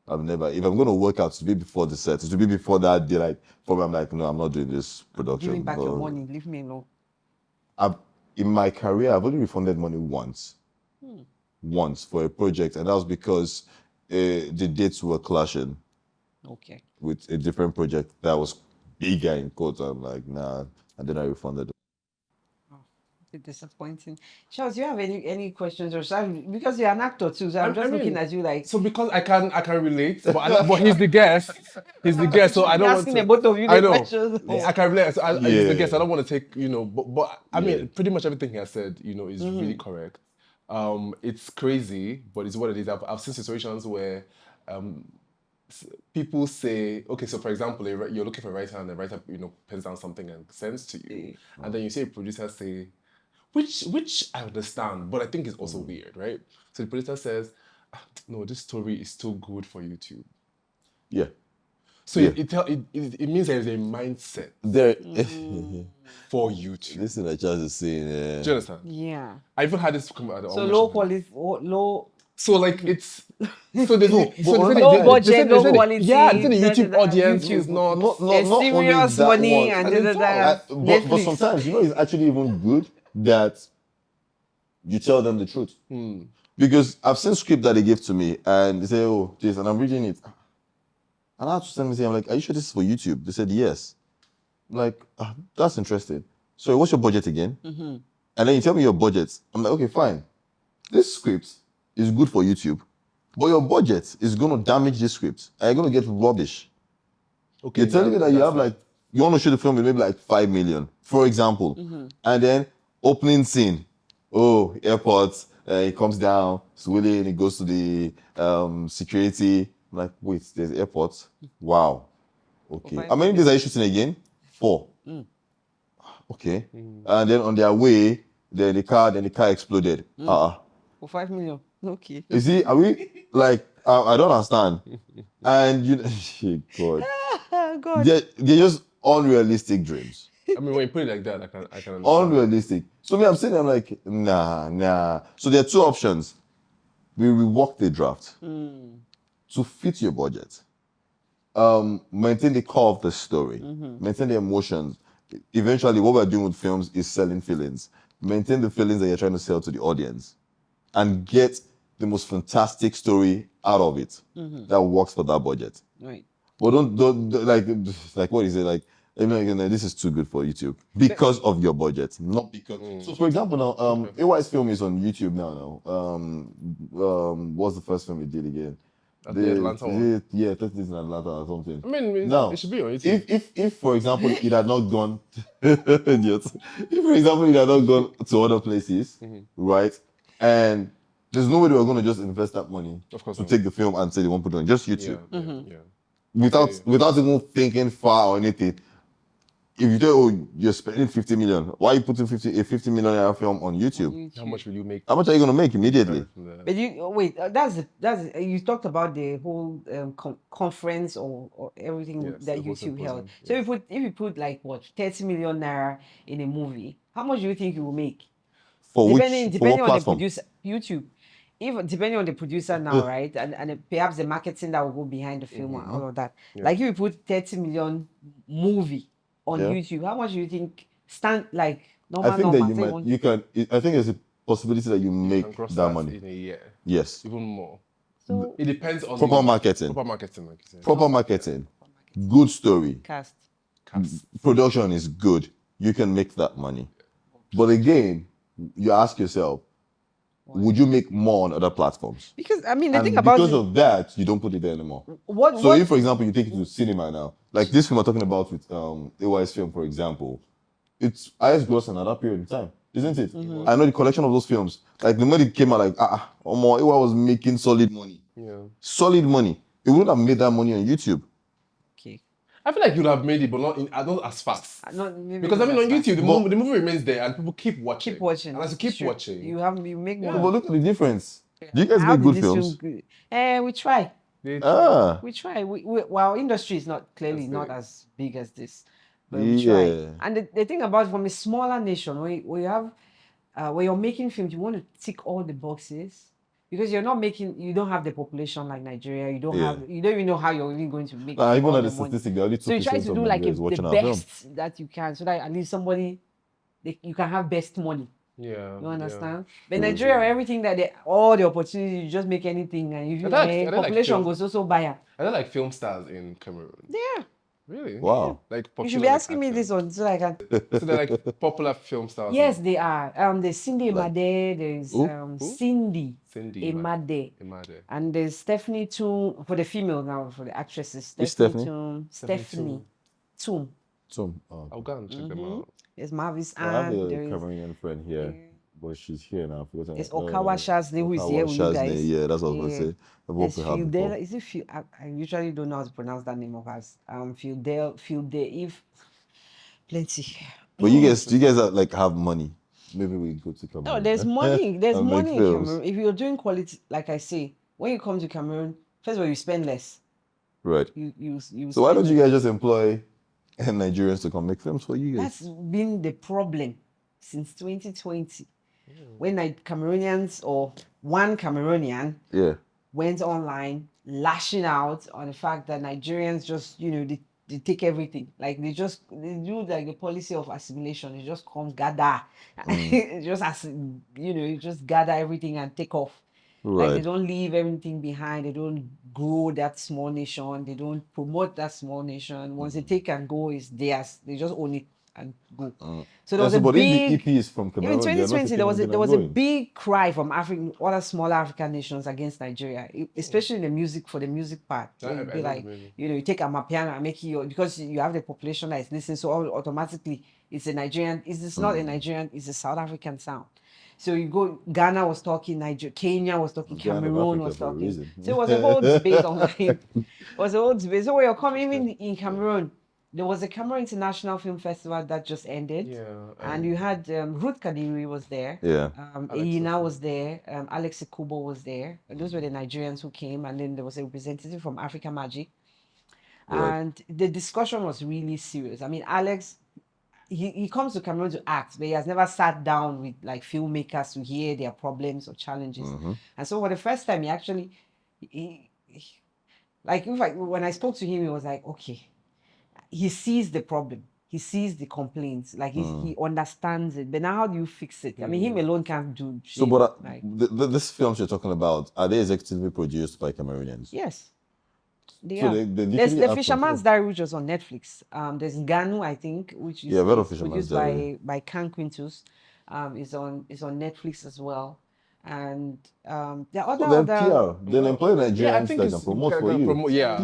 If I'm going to work out, to be before the set, to be before that day, like, probably I'm like, no, I'm not doing this production. giving back your money, leave me alone. In my career, I've only refunded money once. Once for a project, and that was because the dates were clashing. Okay. With a different project that was bigger in quotes. I'm like, nah, and then I refunded it. Bit disappointing. Charles, do you have any questions or something? Because you're an actor too, so I'm just looking at you like. So because I can relate, but he's the guest. He's the guest, so I don't want to. Asking both of you the questions. I can relate. So he's the guest. I don't want to take, but I mean, pretty much everything he has said, is really correct. It's crazy, but it's what it is. I've seen situations where people say, okay, so for example, you're looking for a writer, and the writer, pens down something and sends to you, and then you see a producer say, which I understand, but I think it's also weird, right? So the producer says, no, this story is too good for YouTube. Yeah. So it means there is a mindset there for YouTube. Listen, I just is saying. Do you understand? Yeah. I even had this come out. So low quality, low. So like it's so there's low budget, low quality. Yeah, the YouTube audience is not serious money and but sometimes it's actually even good that you tell them the truth. Because I've seen script that they give to me and they say, oh, this, and I'm reading it. And I have to send me saying, I'm like, are you sure this is for YouTube? They said yes. I'm like, that's interesting. So what's your budget again? And then you tell me your budget. I'm like, okay, fine. This script is good for YouTube, but your budget is going to damage this script. And you're going to get rubbish. Okay, you're telling me that you have you want to shoot the film with maybe like 5 million, for example. And then opening scene, airport, he comes down, it's willing, he goes to the security. I'm like, wait, there's airport? Wow. Okay. How many days are you shooting again? 4. Okay. And then on their way, the car exploded. For 5 million. Okay. You see, are we like I don't understand. And God. God. They're just unrealistic dreams. I mean, when you put it like that, I can understand. Unrealistic. So me, I'm saying, I'm like, nah. So there are 2 options. We rework the draft to fit your budget. Maintain the core of the story. Maintain the emotions. Eventually, what we're doing with films is selling feelings. Maintain the feelings that you're trying to sell to the audience. And get the most fantastic story out of it that works for that budget. Right. But don't like what is it like? This is too good for YouTube because of your budget, not because. So, for example, now AY's film is on YouTube now. What's the first film he did again? The Atlanta one. Yeah, that is in Atlanta or something. I mean, now, it should be on YouTube. If for example, it had not gone, if for example, it had not gone to other places, right? And there's no way they were going to just invest that money to take the film and say they won't put it on just YouTube. Without even thinking far or anything. If you say, you're spending 50 million, why are you putting a 50 million film on YouTube? How much will you make? How much are you going to make immediately? But that's you talked about the whole conference or everything that YouTube held. So if you put like 30 million naira in a movie, how much do you think you will make? Depending on the producer, YouTube. Even depending on the producer now, right, and perhaps the marketing that will go behind the film and all of that. Like if you put 30 million movie on YouTube, how much do you think normal? I think that I think there's a possibility that you make that money in a year. Yes, even more. So it depends on proper marketing. Proper marketing, like you said. Proper marketing, good story, cast. Production is good. You can make that money, but again, you ask yourself, would you make more on other platforms? Because the thing about because of that, you don't put it there anymore. If, for example, you take it to cinema now, like this film we're talking about with AY's film, for example, its highest grossing at that period in time, isn't it? I know the collection of those films. Like the money came out, like Omo was making solid money. Yeah. Solid money. It wouldn't have made that money on YouTube. Okay. I feel like you'd have made it, but not as fast. Because I mean, on YouTube, the movie remains there, and people keep watching. Keep watching. And as you keep watching, you make more. But look at the difference. Do you guys make good films? We try. they We try. Well, our industry is clearly not as big as this, but we try. And the thing about from a smaller nation, where you have, when you're making films, you want to tick all the boxes because you don't have the population like Nigeria. You don't even know how you're really going to make. Even at the statistic, the only 2% so you try to do like the best that you can, so that at least you can have best money. Yeah. You understand? But in Nigeria, everything all the opportunities, you just make anything, and if population goes also buyer. I don't like film stars in Cameroon. Yeah. Really? Wow. Like you should be asking me this one so I can. So they're like popular film stars. Yes, they are. There's Cindy Imade. There's Cindy Imade. And there's Stephanie Toom for the female now, for the actresses. Stephanie Toom. I'll go and check them out. There's Marvis I have a Ann. Cameroonian friend here, but she's here now. It's Okawa Shazne who is here with you guys. Yeah, that's what I was going to say. Is it Phil? I usually don't know how to pronounce that name of hers. Phil plenty. But you guys are, have money. Maybe we go to Cameroon. No, there's money. There's money in Cameroon. If you're doing quality, like I say, when you come to Cameroon, first of all, you spend less. Right. You so why don't you guys just employ Nigerians to come make films for you guys? That's been the problem since 2020. When Cameroonians or one Cameroonian went online lashing out on the fact that Nigerians just, they take everything. Like they do like the policy of assimilation. They just come gather, just gather everything and take off. Right. Like they don't leave everything behind. They don't grow that small nation. They don't promote that small nation. Once they take and go, it's theirs. They just own it and go. So there was a big. The EPs from Cameroon, even 2020, there was a big cry from other smaller African nations against Nigeria, especially in the music part. So it'd be like, you take Amapiano and make it because you have the population that is listening, so automatically it's a Nigerian. It's not a Nigerian. It's a South African sound. So you go, Ghana was talking, Kenya was talking, Cameroon was talking. So it was a whole debate online. It was a whole debate. So when you're coming, even in Cameroon, there was a Cameroon International Film Festival that just ended. Yeah. And you had Ruth Kadiri was there. Yeah. Iyina was there. Alex Ikubo was there. Those were the Nigerians who came. And then there was a representative from Africa Magic. Right. And the discussion was really serious. I mean, Alex, he comes to Cameroon to act, but he has never sat down with filmmakers to hear their problems or challenges. And so for the first time, when I spoke to him, he was like, okay, he sees the problem. He sees the complaints. Like he understands it. But now how do you fix it? I mean, him alone can't do shit. So, but this films you're talking about, are they executively produced by Cameroonians? Yes. There's The Fisherman's Diary, which was on Netflix. There's Ganu, I think, which is produced by Can Quintus. Is on Netflix as well. And there are other PR. Then employ Nigerians that can promote for you.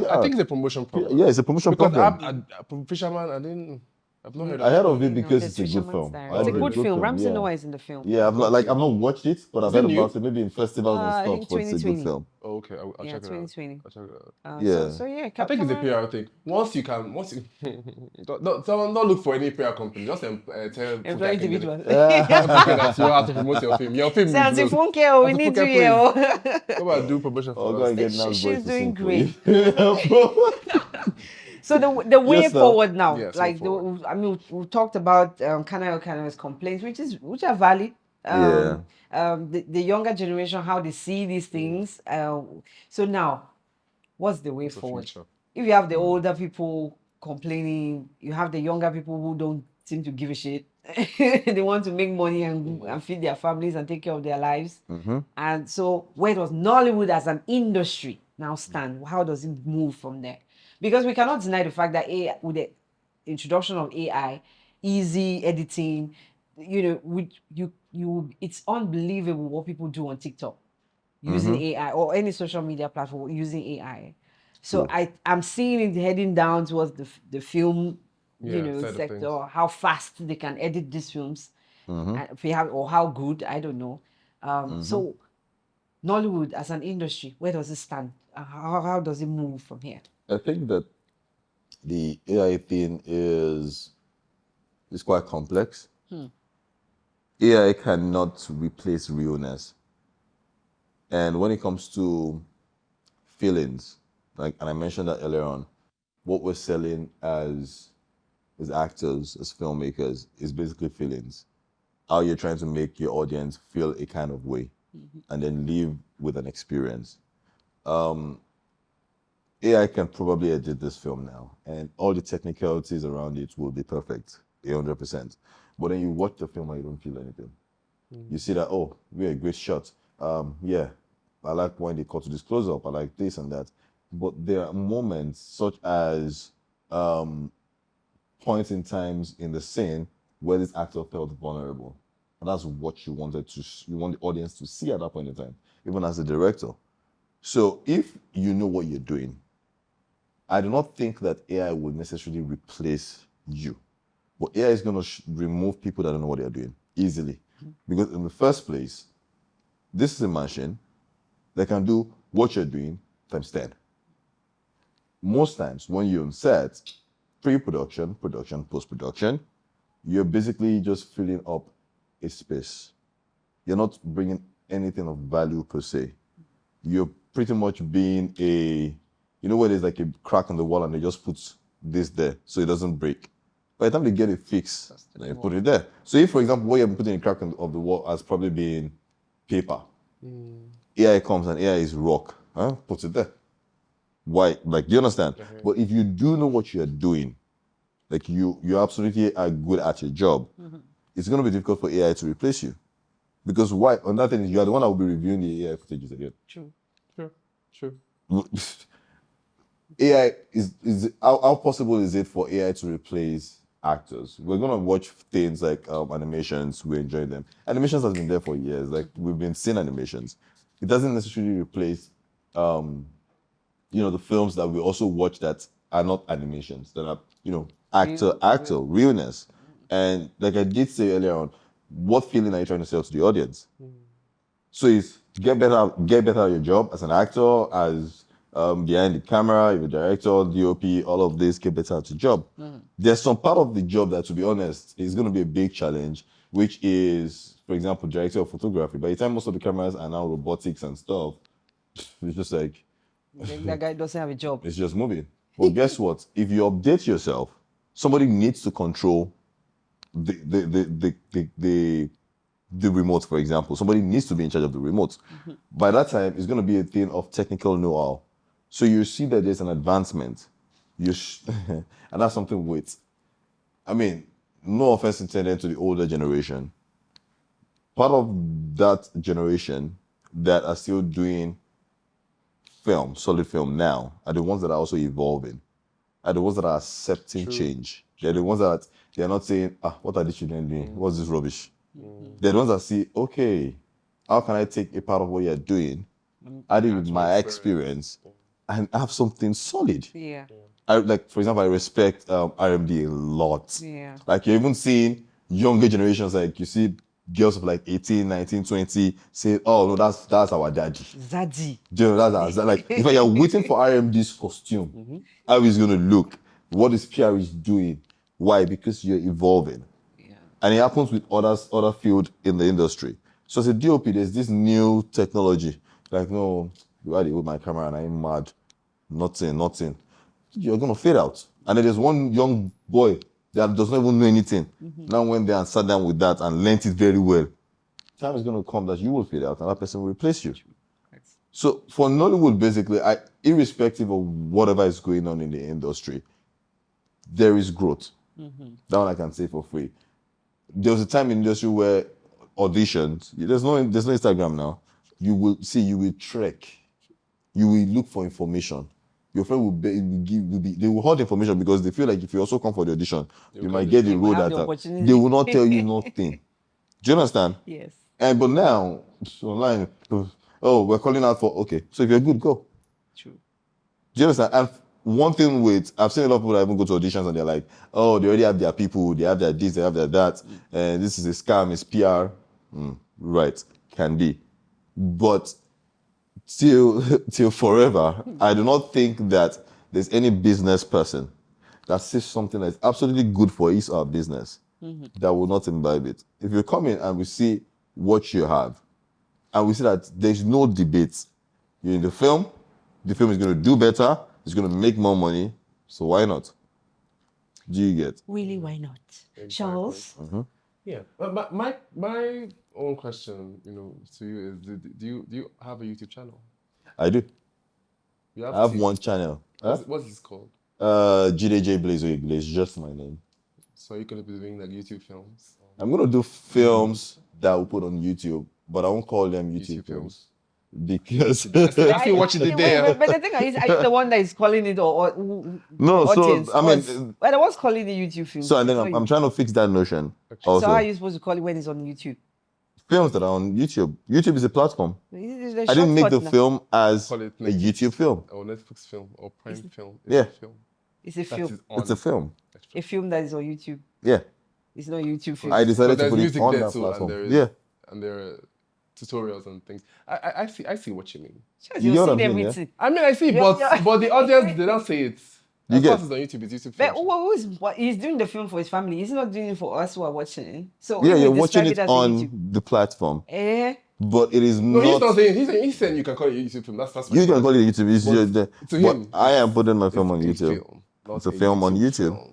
I think it's a promotion program. Yeah, it's a promotion program. Fisherman, I've not heard I heard of it because it's a good film. It's a good film. Ramsey Noah is in the film. Yeah, I've not watched it, but I've heard about it maybe in festivals and stuff. But it's a good film. Oh, okay, I'll check it out. 2020. I'll check it out. I think it's a PR thing. Once you don't look for any PR company. Just employ individuals. You have to promote your film. Your film. We need to hear. Come on, do promotion for us. She's doing great. So the way forward now, we talked about Kanayo's complaints, which are valid. The younger generation, how they see these things. So now, what's the way forward? If you have the older people complaining, you have the younger people who don't seem to give a shit. They want to make money and feed their families and take care of their lives. And so where does Nollywood as an industry now stand? How does it move from there? Because we cannot deny the fact that with the introduction of AI, easy editing, it's unbelievable what people do on TikTok using AI or any social media platform using AI. So I'm seeing it heading down towards the film Side of things. sector, how fast they can edit these films, if we have, or how good, I don't know. So Nollywood as an industry, where does it stand? How does it move from here? I think that the AI thing is quite complex. AI cannot replace realness. And when it comes to feelings, and I mentioned that earlier on, what we're selling as actors, as filmmakers, is basically feelings. How you're trying to make your audience feel a kind of way and then leave with an experience. AI can probably edit this film now, and all the technicalities around it will be perfect, 100%. But then you watch the film and you don't feel anything. You see that, oh, we're a great shot. Yeah, I like when they cut to this close up. I like this and that. But there are moments such as points in times in the scene where this actor felt vulnerable. And that's what you want the audience to see at that point in time, even as a director. So if you know what you're doing, I do not think that AI will necessarily replace you. But AI is going to remove people that don't know what they're doing easily. Because in the first place, this is a machine that can do what you're doing times 10. Most times when you're on set, pre-production, production, post-production, you're basically just filling up a space. You're not bringing anything of value per se. You're pretty much being where there's like a crack on the wall and they just put this there so it doesn't break. By the time they get it fixed, they put it there. So if, for example, what you're putting in the crack of the wall has probably been paper, AI comes and AI is rock, puts it there. Why? Like, do you understand? But if you do know what you're doing, like you absolutely are good at your job, it's going to be difficult for AI to replace you. Because why? On that thing, you are the one that will be reviewing the AI footages again. True. AI is how possible is it for AI to replace actors? We're gonna watch things like animations. We enjoy them. Animations has been there for years. Like we've been seeing animations. It doesn't necessarily replace, the films that we also watch that are not animations. That are actor realness. And like I did say earlier on, what feeling are you trying to sell to the audience? So it's get better at your job as an actor, as behind the camera, you're a director, DOP, all of this, get better at your job. There's some part of the job that, to be honest, is going to be a big challenge, which is, for example, director of photography. By the time most of the cameras are now robotics and stuff, it's just like... that guy doesn't have a job. It's just moving. But guess what? If you update yourself, somebody needs to control the remote, for example. Somebody needs to be in charge of the remote. By that time, it's going to be a thing of technical know-how. So you see that there's an advancement. And that's something with, no offense intended to the older generation. Part of that generation that are still doing solid film now, are the ones that are also evolving, are the ones that are accepting change. They're the ones that they're not saying, what are these children doing? What's this rubbish? They're the ones that see, okay, how can I take a part of what you're doing, add it with my experience, and have something solid? Yeah. For example, I respect R&B a lot. Yeah. Like you're even seeing younger generations, like you see girls of like 18, 19, 20 say, oh no, that's our daddy. Zaddy. That's like if you're waiting for R&B's costume, how he's gonna look, what his PR is doing. Why? Because you're evolving. Yeah. And it happens with other field in the industry. So as a DOP, there's this new technology. Like, no, you had it with my camera and I'm mad. Nothing. You're gonna fade out. And then there's one young boy that does not even know anything. Now went there and sat down with that and learnt it very well. Time is gonna come that you will fade out and that person will replace you. So for Nollywood, basically, irrespective of whatever is going on in the industry, there is growth. That one I can say for free. There was a time in the industry where auditions, there's no Instagram now. You will trek. You will look for information. Your friend they will hold information because they feel like if you also come for the audition, you might get the role that they will not tell you nothing. Do you understand? Yes. But now, it's online, we're calling out for, okay, so if you're good, go. True. Do you understand? And one thing with, I've seen a lot of people that even go to auditions and they're like, oh, they already have their people, they have their this, they have their that, and this is a scam, it's PR. Right, can be. But till forever, I do not think that there's any business person that sees something that's absolutely good for his or her business that will not imbibe it. If you come in and we see what you have, and we see that there's no debate, you're in the film is going to do better, it's going to make more money, so why not? Do you get? Really, why not? Exactly. Charles? Yeah, but my own question, to you is, do you have a YouTube channel? I do. You I have one channel. What's this called? JBlaze or Blaze, just my name. So you're going to be doing like YouTube films? I'm going to do films that we'll put on YouTube, but I won't call them YouTube films. Because I feel what you did there. But the thing is, are you the one that is calling it or no? audience? So I mean, well, the one's calling it YouTube film. So and then I'm trying to fix that notion. Also. So how are you supposed to call it when it's on YouTube? Films that are on YouTube. YouTube is a platform. I I didn't make the film as a YouTube film. Or Netflix film or Prime film. Yeah. It's a film. It's a film. A film that is on YouTube. Yeah. It's not a YouTube film. I decided to put it on that platform. And there are tutorials and things. I see what you mean. You know what I'm saying, everything. I mean, I see, but the audience, they don't say it. You get it's on YouTube, it's YouTube film. But he's doing the film for his family. He's not doing it for us who are watching. So yeah, you're watching it on the platform. But it is not. He's not saying. He's saying you can call it a YouTube film. That's what you can call it YouTube. To him, I am putting my film on YouTube. It's a film on YouTube.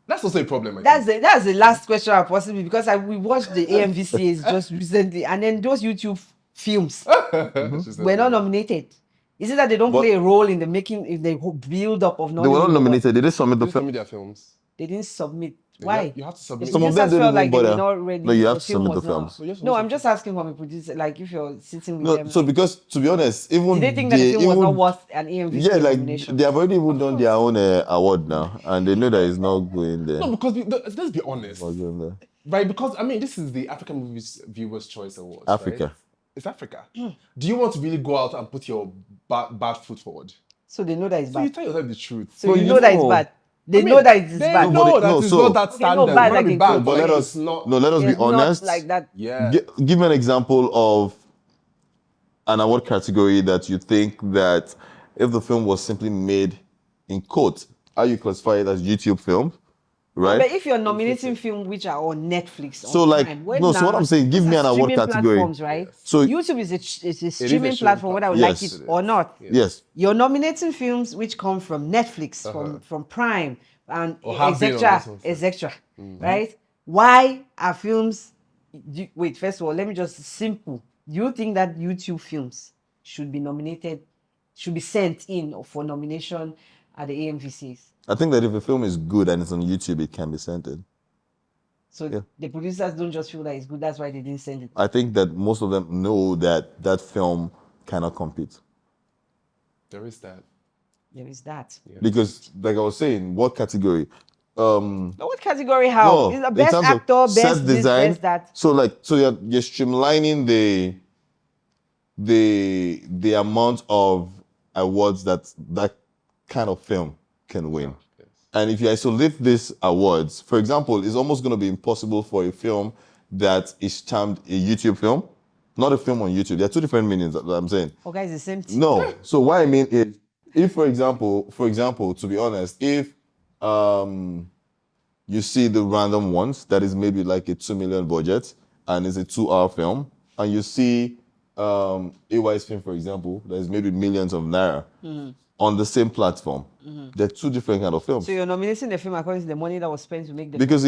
That's also a problem. That's the last question I possibly, because we watched the AMVCAs just recently, and then those YouTube films were not nominated. Is it that they don't play a role in the making, in the build up of Nollywood? They were not nominated. They didn't submit the film. Their films. They didn't submit. Why? You have to submit. Some of them didn't even bother. No, you have to submit the films. No, I'm just asking from a producer, like if you're sitting with them. So because to be honest, even did they think that the film was not worth an AMVCA nomination? They have already even done their own award now, and they know that it's not going there. No, because let's be honest, right? Because I mean, this is the African Movies Viewers' Choice Awards. Africa. Right? It's Africa. Do you want to really go out and put your bad foot forward? So they know that it's bad. So you tell yourself the truth. So you know that it's bad. They know that it's bad. They know that it's not that standard. They know bad, like bad, but let us be honest. Like that. Yeah. Give me an example of an award category that you think that if the film was simply made in quote, how you classify it as YouTube film, right? But if you're nominating films which are on Netflix, so like Prime, so what I'm saying, give me an award category. Right? So YouTube is a streaming platform, whether I like it or not. Yes. You're nominating films which come from Netflix, from Prime, and etc. Right? Why are films? Wait, first of all, let me just simple. Do you think that YouTube films should be nominated, should be sent in for nomination at the AMVCs? I think that if a film is good and it's on YouTube, it can be sent in. So the producers don't just feel that it's good, that's why they didn't send it. I think that most of them know that that film cannot compete. There is that. There is that. Yeah. Because, like I was saying, what category? What category? How? No, is the best actor, best design, best that? So you're streamlining the amount of awards that kind of film can win. Yes. And if you isolate these awards, for example, it's almost going to be impossible for a film that is termed a YouTube film, not a film on YouTube. There are two different meanings that I'm saying. Okay, it's the same thing. No. So what I mean is, if for example, to be honest, if you see the random ones that is maybe like a 2 million budget and it's a 2-hour film, and you see AY's film, for example, that is maybe millions of naira. On the same platform. They're two different kind of films. So you're nominating the film according to the money that was spent to make the because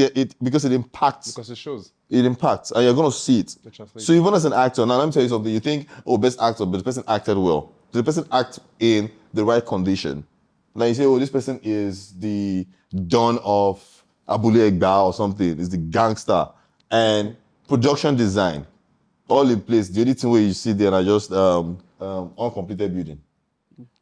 it impacts. Because it shows. It impacts, and you're going to see it. So even as an actor, now let me tell you something. You think, best actor, but the person acted well. Did the person act in the right condition? Now you say, this person is the Don of Abule Egba or something. Is the gangster. And production design, all in place. The only thing where you see there are just uncompleted building.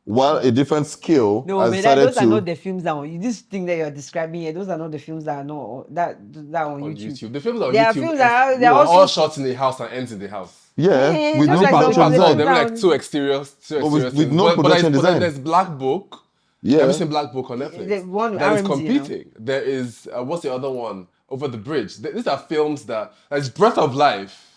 While a different skill those are not the films that on this thing that you're describing here. Those are not the films that are not that on YouTube. The films on there YouTube. Are films that they're also all shot in the house and ends in the house. Yeah, with no like production design. They're like two exteriors. With no production design. But then there's Black Book, Yeah. Have you seen Black Book on Netflix? The one with That is RMZ, competing. There is what's the other one? Over the Bridge. These are films that's Breath of Life.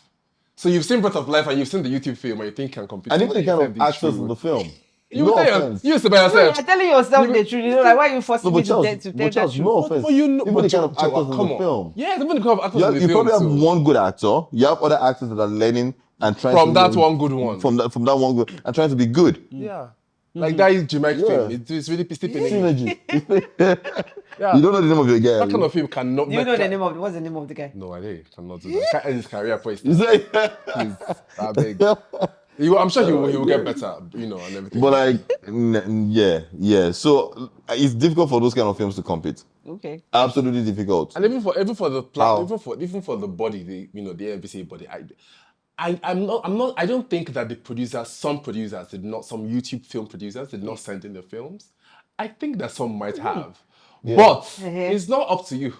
So you've seen Breath of Life and you've seen the YouTube film and you think can compete. And even the kind of Be actors true. in the film. You No tell offense. you say by No, yourself. you're telling yourself the truth. You know, like why you forcing No, me but Charles, to tell that Charles, truth? no offense. But you know, even but the kind of Joe, actors in come the on. film. Yeah, even the kind of actors in the You film probably have too. one good actor. You have other actors that are learning and trying From to that one good one. From that one good and trying to be good. Yeah. Like that is Jamaican Yeah. film. It's really pissy Synergy. Yeah. You don't know the name of the guy. That kind of film cannot. Do you know the name of what's the name of the guy? No, I cannot do that. Can't end his career for his You say- Please, I beg. I'm sure he will get better, you know, and everything. But like, yeah. So it's difficult for those kind of films to compete. Okay. Absolutely difficult. And even for the How? even for the body, the NBC body, I don't think that some YouTube film producers did not send in their films. I think that some might have. Yeah. But it's not up to you.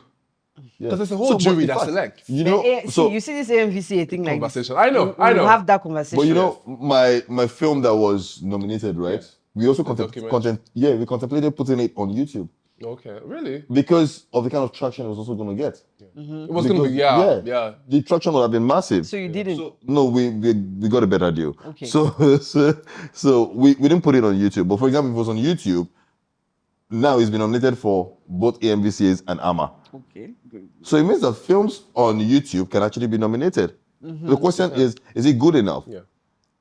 Because there's a whole So, but jury in that fact, selects. You know, See, you see this AMVCA thing like this. Conversation. I know. We'll have that conversation. but you know, my film that was nominated, right? Yeah. We also The documentary. we contemplated putting it on YouTube Okay, really? because of the kind of traction it was also going to get. It was going to be, yeah. The traction would have been massive. So you didn't. No, we got a better deal. Okay. So we didn't put it on YouTube. But for example, if it was on YouTube, now it's been nominated for both AMVCAs and AMA. Okay. So it means that films on YouTube can actually be nominated. The question is it good enough? Yeah.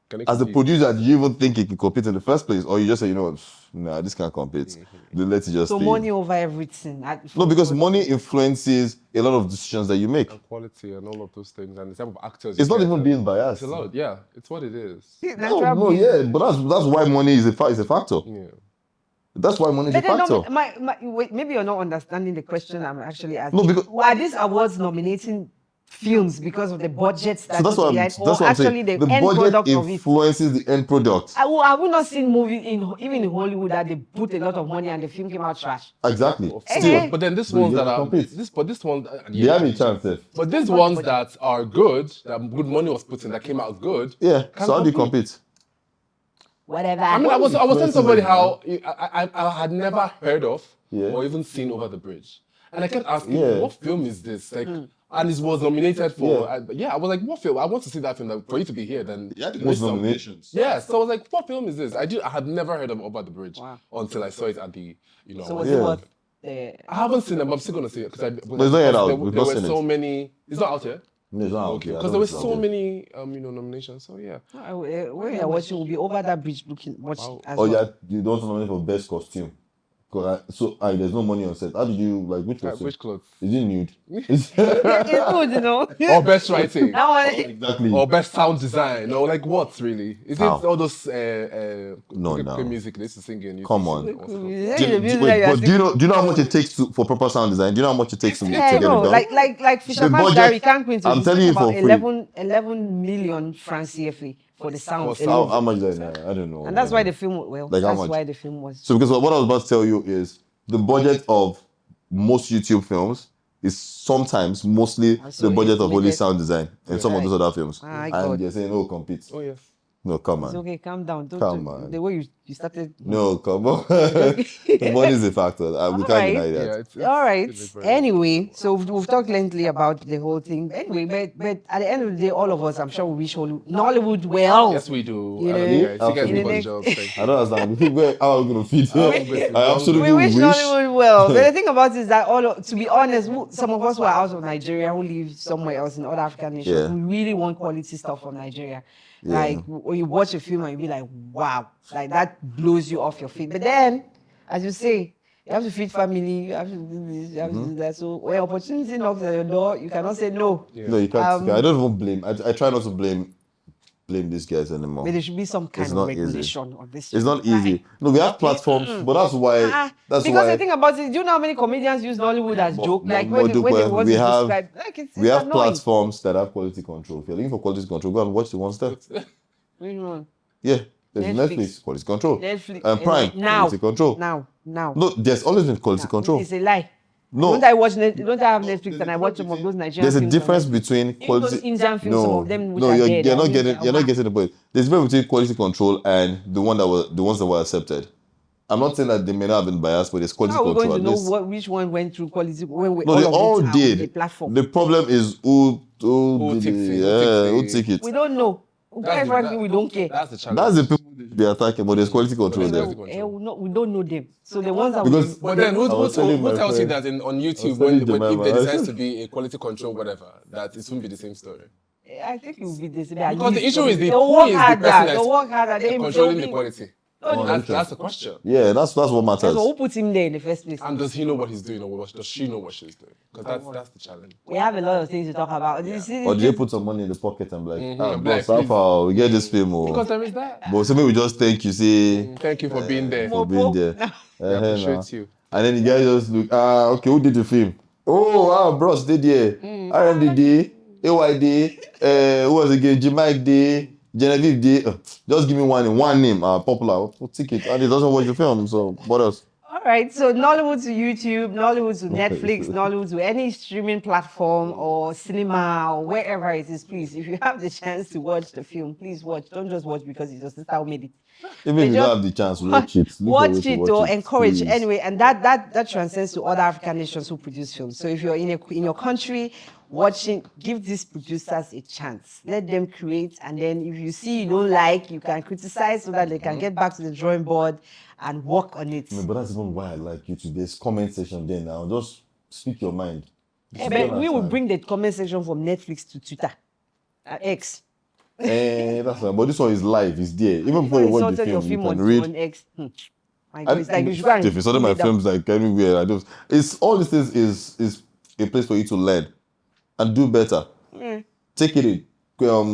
Can it As a compete? producer, do you even think it can compete in the first place? Or you just say, you know what, nah, this can't compete. Then let it just So stay. money over everything. No, because money influences a lot of decisions that you make. And quality and all of those things and the type of actors. It's you not get. even being biased. It's a lot. Yeah, it's what it is. No, yeah, but that's why money is a factor. Yeah. That's why money is a But then, factor. wait, maybe you're not understanding the question I'm actually asking. No, because Are these awards nominating films because of the budgets that so that's goes what I'm, behind, that's or what I'm saying. actually The the end budget product of it? influences the end product. Have we not seen movies even in Hollywood that they put a lot of money and the film came out trash? Exactly. Eh. But then these So you ones have that to are compete. this one They have a chance there. But these ones that are good, that good money was put in, that came out good. Yeah. Can So how do you compete. compete? Whatever. I mean, I was telling somebody how I had never heard of Yeah. or even seen Over the Bridge, and I kept asking, Yeah. what film is this? Like, and it was nominated for. I was like, what film? I want to see that film. Like, for you to be here, then Yeah, the Most most nominations. yeah. So I was like, what film is this? I had never heard of Over the Bridge Wow. until I saw it at the So was Yeah. it what? I haven't seen it, but I'm still gonna see it because it's not yet out. We've There not were seen so it. many. It's not out yet. No, it's not out Okay, yet. I because don't there were think so it's out yet. many nominations. So yeah. When you're watching, will be over that bridge looking much. Wow. As Oh well. yeah, you don't nominate for best costume. So there's no money on set. How did you like which costume? Which clothes? Is it nude? It's good, you know. Or best writing? That one. Exactly. Or best sound design? Or like what really? Is it How? all those No. music they used to sing in? Come on. Yeah, Do, the music wait, that you are but do you know how much it takes for proper sound design? Do you know how much it takes to Yeah, get it no, done? like Fisherman's budget- Diary can't win. I'm telling you for free. 11 million francs CFA for the sound. For alone. How much is that? I don't know. And that's why the film, Like how that's much? why the film was. So because what I was about to tell you is the budget of most YouTube films is sometimes mostly so the budget of only limited. sound design and some of those other films. My And God. they're saying, oh, compete. Oh yes. No, come It's on. okay, calm down. Come on. The way you started. No, come on. The money is a factor. We can't Alright. deny Yeah. that. It's All right. it's very- Anyway, so we've talked lengthily about the whole thing. Anyway, but at the end of the day, all of us, I'm sure, we wish Nollywood well. Yes, we do. You I don't know, know, guys. You guys in do the good next- jobs. Thank you. I don't understand. How are we going to feed obviously. I absolutely We wish wish. Nollywood well. But the thing about it is that to be honest, some of us who are out of Nigeria, who live somewhere else in other African nations, Yeah. we really want quality stuff from Nigeria. Yeah. Like when you watch a film and you be like, wow, like that blows you off your feet. But then, as you say, you have to feed family, you have to do this, you have to do that. So when opportunity knocks at your door, you cannot say no. Yeah. No, you can't. I don't even blame. I try not to blame these guys anymore. But there should be some kind It's of not easy. regulation on this. It's not easy. No, we have platforms, but that's why. That's Because why the thing about it, do you know how many comedians use Nollywood as joke? Like More when they joke, want we to have- describe, like it's we have annoying. platforms that have quality control. If you're looking for quality control, go and watch the one step. Which one? Yeah, there's Netflix. Netflix, quality control. Netflix. And Prime, Now. quality control. Now. No, there's always been quality control. It's a lie. No, Don't I have Netflix and I watch some of those Nigerian there's a films? difference between Even quality. those Indian films, some of them which no, are you're, dead, you're I not mean, getting. You're not getting the point. There's a difference between quality control and the ones that were accepted. I'm not saying that they may not have been biased, but there's quality How are we control. going to know which one went through quality? When No, they all of it are on did. the platform. The problem is who tick it. We don't know. Quite frankly, we don't care. That's the challenge. That's the people they should be attacking, but there's quality control there. We don't know them. So the ones that Because But then who tells you friend- that on YouTube telling when if Jemima, there I decides said- to be a quality control whatever that it won't be the same story? I think it will be this. Because the issue is the they'll who work is the harder. person They'll work harder. that's controlling the quality. That's the question. Yeah, that's what matters. So who put him there in the first place? And does he know what he's doing, or does she know what she's doing? Because that's the challenge. We have a lot of things to talk about. Or did they put some money in the pocket and be like, Like, boss, how far we get this film? Because there is that. But so maybe we just thank you, say, Thank you for being there. for being there. We appreciate you. And then the guy just look, okay, who did the film? Oh, bros did here. RMDD, AYD, who was again? G-Mike D, Genevieve D. Just give me one name, popular, ticket. And he doesn't watch the film, so what else? All right, so Nollywood to YouTube, Nollywood to Netflix, Nollywood to any streaming platform or cinema or wherever it is, please, if you have the chance to watch the film, please watch. Don't just watch because it's just how made it. Even if you don't have the chance, watch it. Watch it or encourage please. anyway, and that transcends to other African nations who produce films. So if you're in your country watching, give these producers a chance. Let them create, and then if you see you don't like, you can criticize so that they can get back to the drawing board and work on it. But that's even why I like you today's comment section there now. Just speak your mind. But we will bring the comment section from Netflix to Twitter, X. That's right. But this one is live, it's there. Even before you watch the film, you can read. On X. My God, it's like you should go and if it's one of my read that. films like anywhere, I just it's all these things is a place for you to learn and do better. Take it in.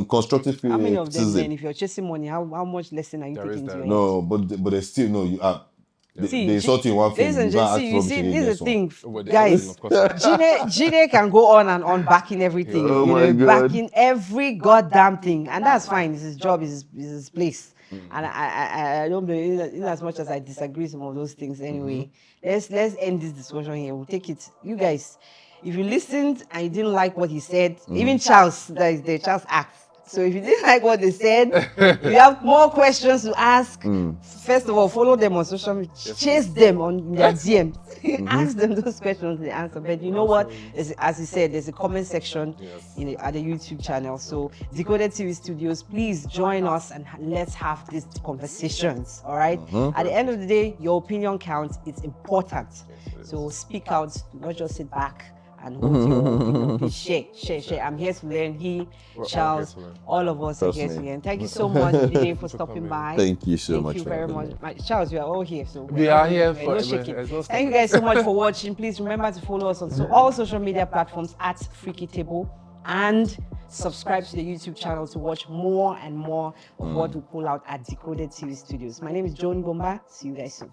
Constructive How many of them criticism. then, if you're chasing money, how much lesson are you taking into your head? No, but they still know you are. See, They insult you in one film. Listen, You can't you act see, rubbish this again is the thing, Well, guys. of course. Jide can go on and on backing everything, Oh my God. backing every goddamn thing, and that's fine. It's his job, it's his place, and I don't believe, in as much as I disagree with some of those things. Anyway, let's end this discussion here. We'll take it. You guys, if you listened and you didn't like what he said, even Charles, that is the Charles Act. So if you didn't like what they said, you have more questions to ask. First of all, follow them on social media, chase them on their DM, ask them those questions, they answer. But you know what? As he said, there's a comment section at the YouTube channel. So Decoded TV Studios, please join us and let's have these conversations. All right. At the end of the day, your opinion counts. It's important. So speak out. Do not just sit back and hold your opinion. Please share. I'm here to learn. Charles, all of us are here to learn. Thank you so much, DJ, for stopping by. Thank you so much. Thank you very much. Charles, we are all here. So We are here no for shaking. Thank you guys so much for watching. Please remember to follow us on all social media platforms at Freaky Table and subscribe to the YouTube channel to watch more and more of what we pull out at Decoded TV Studios. My name is Joan Bomba. See you guys soon.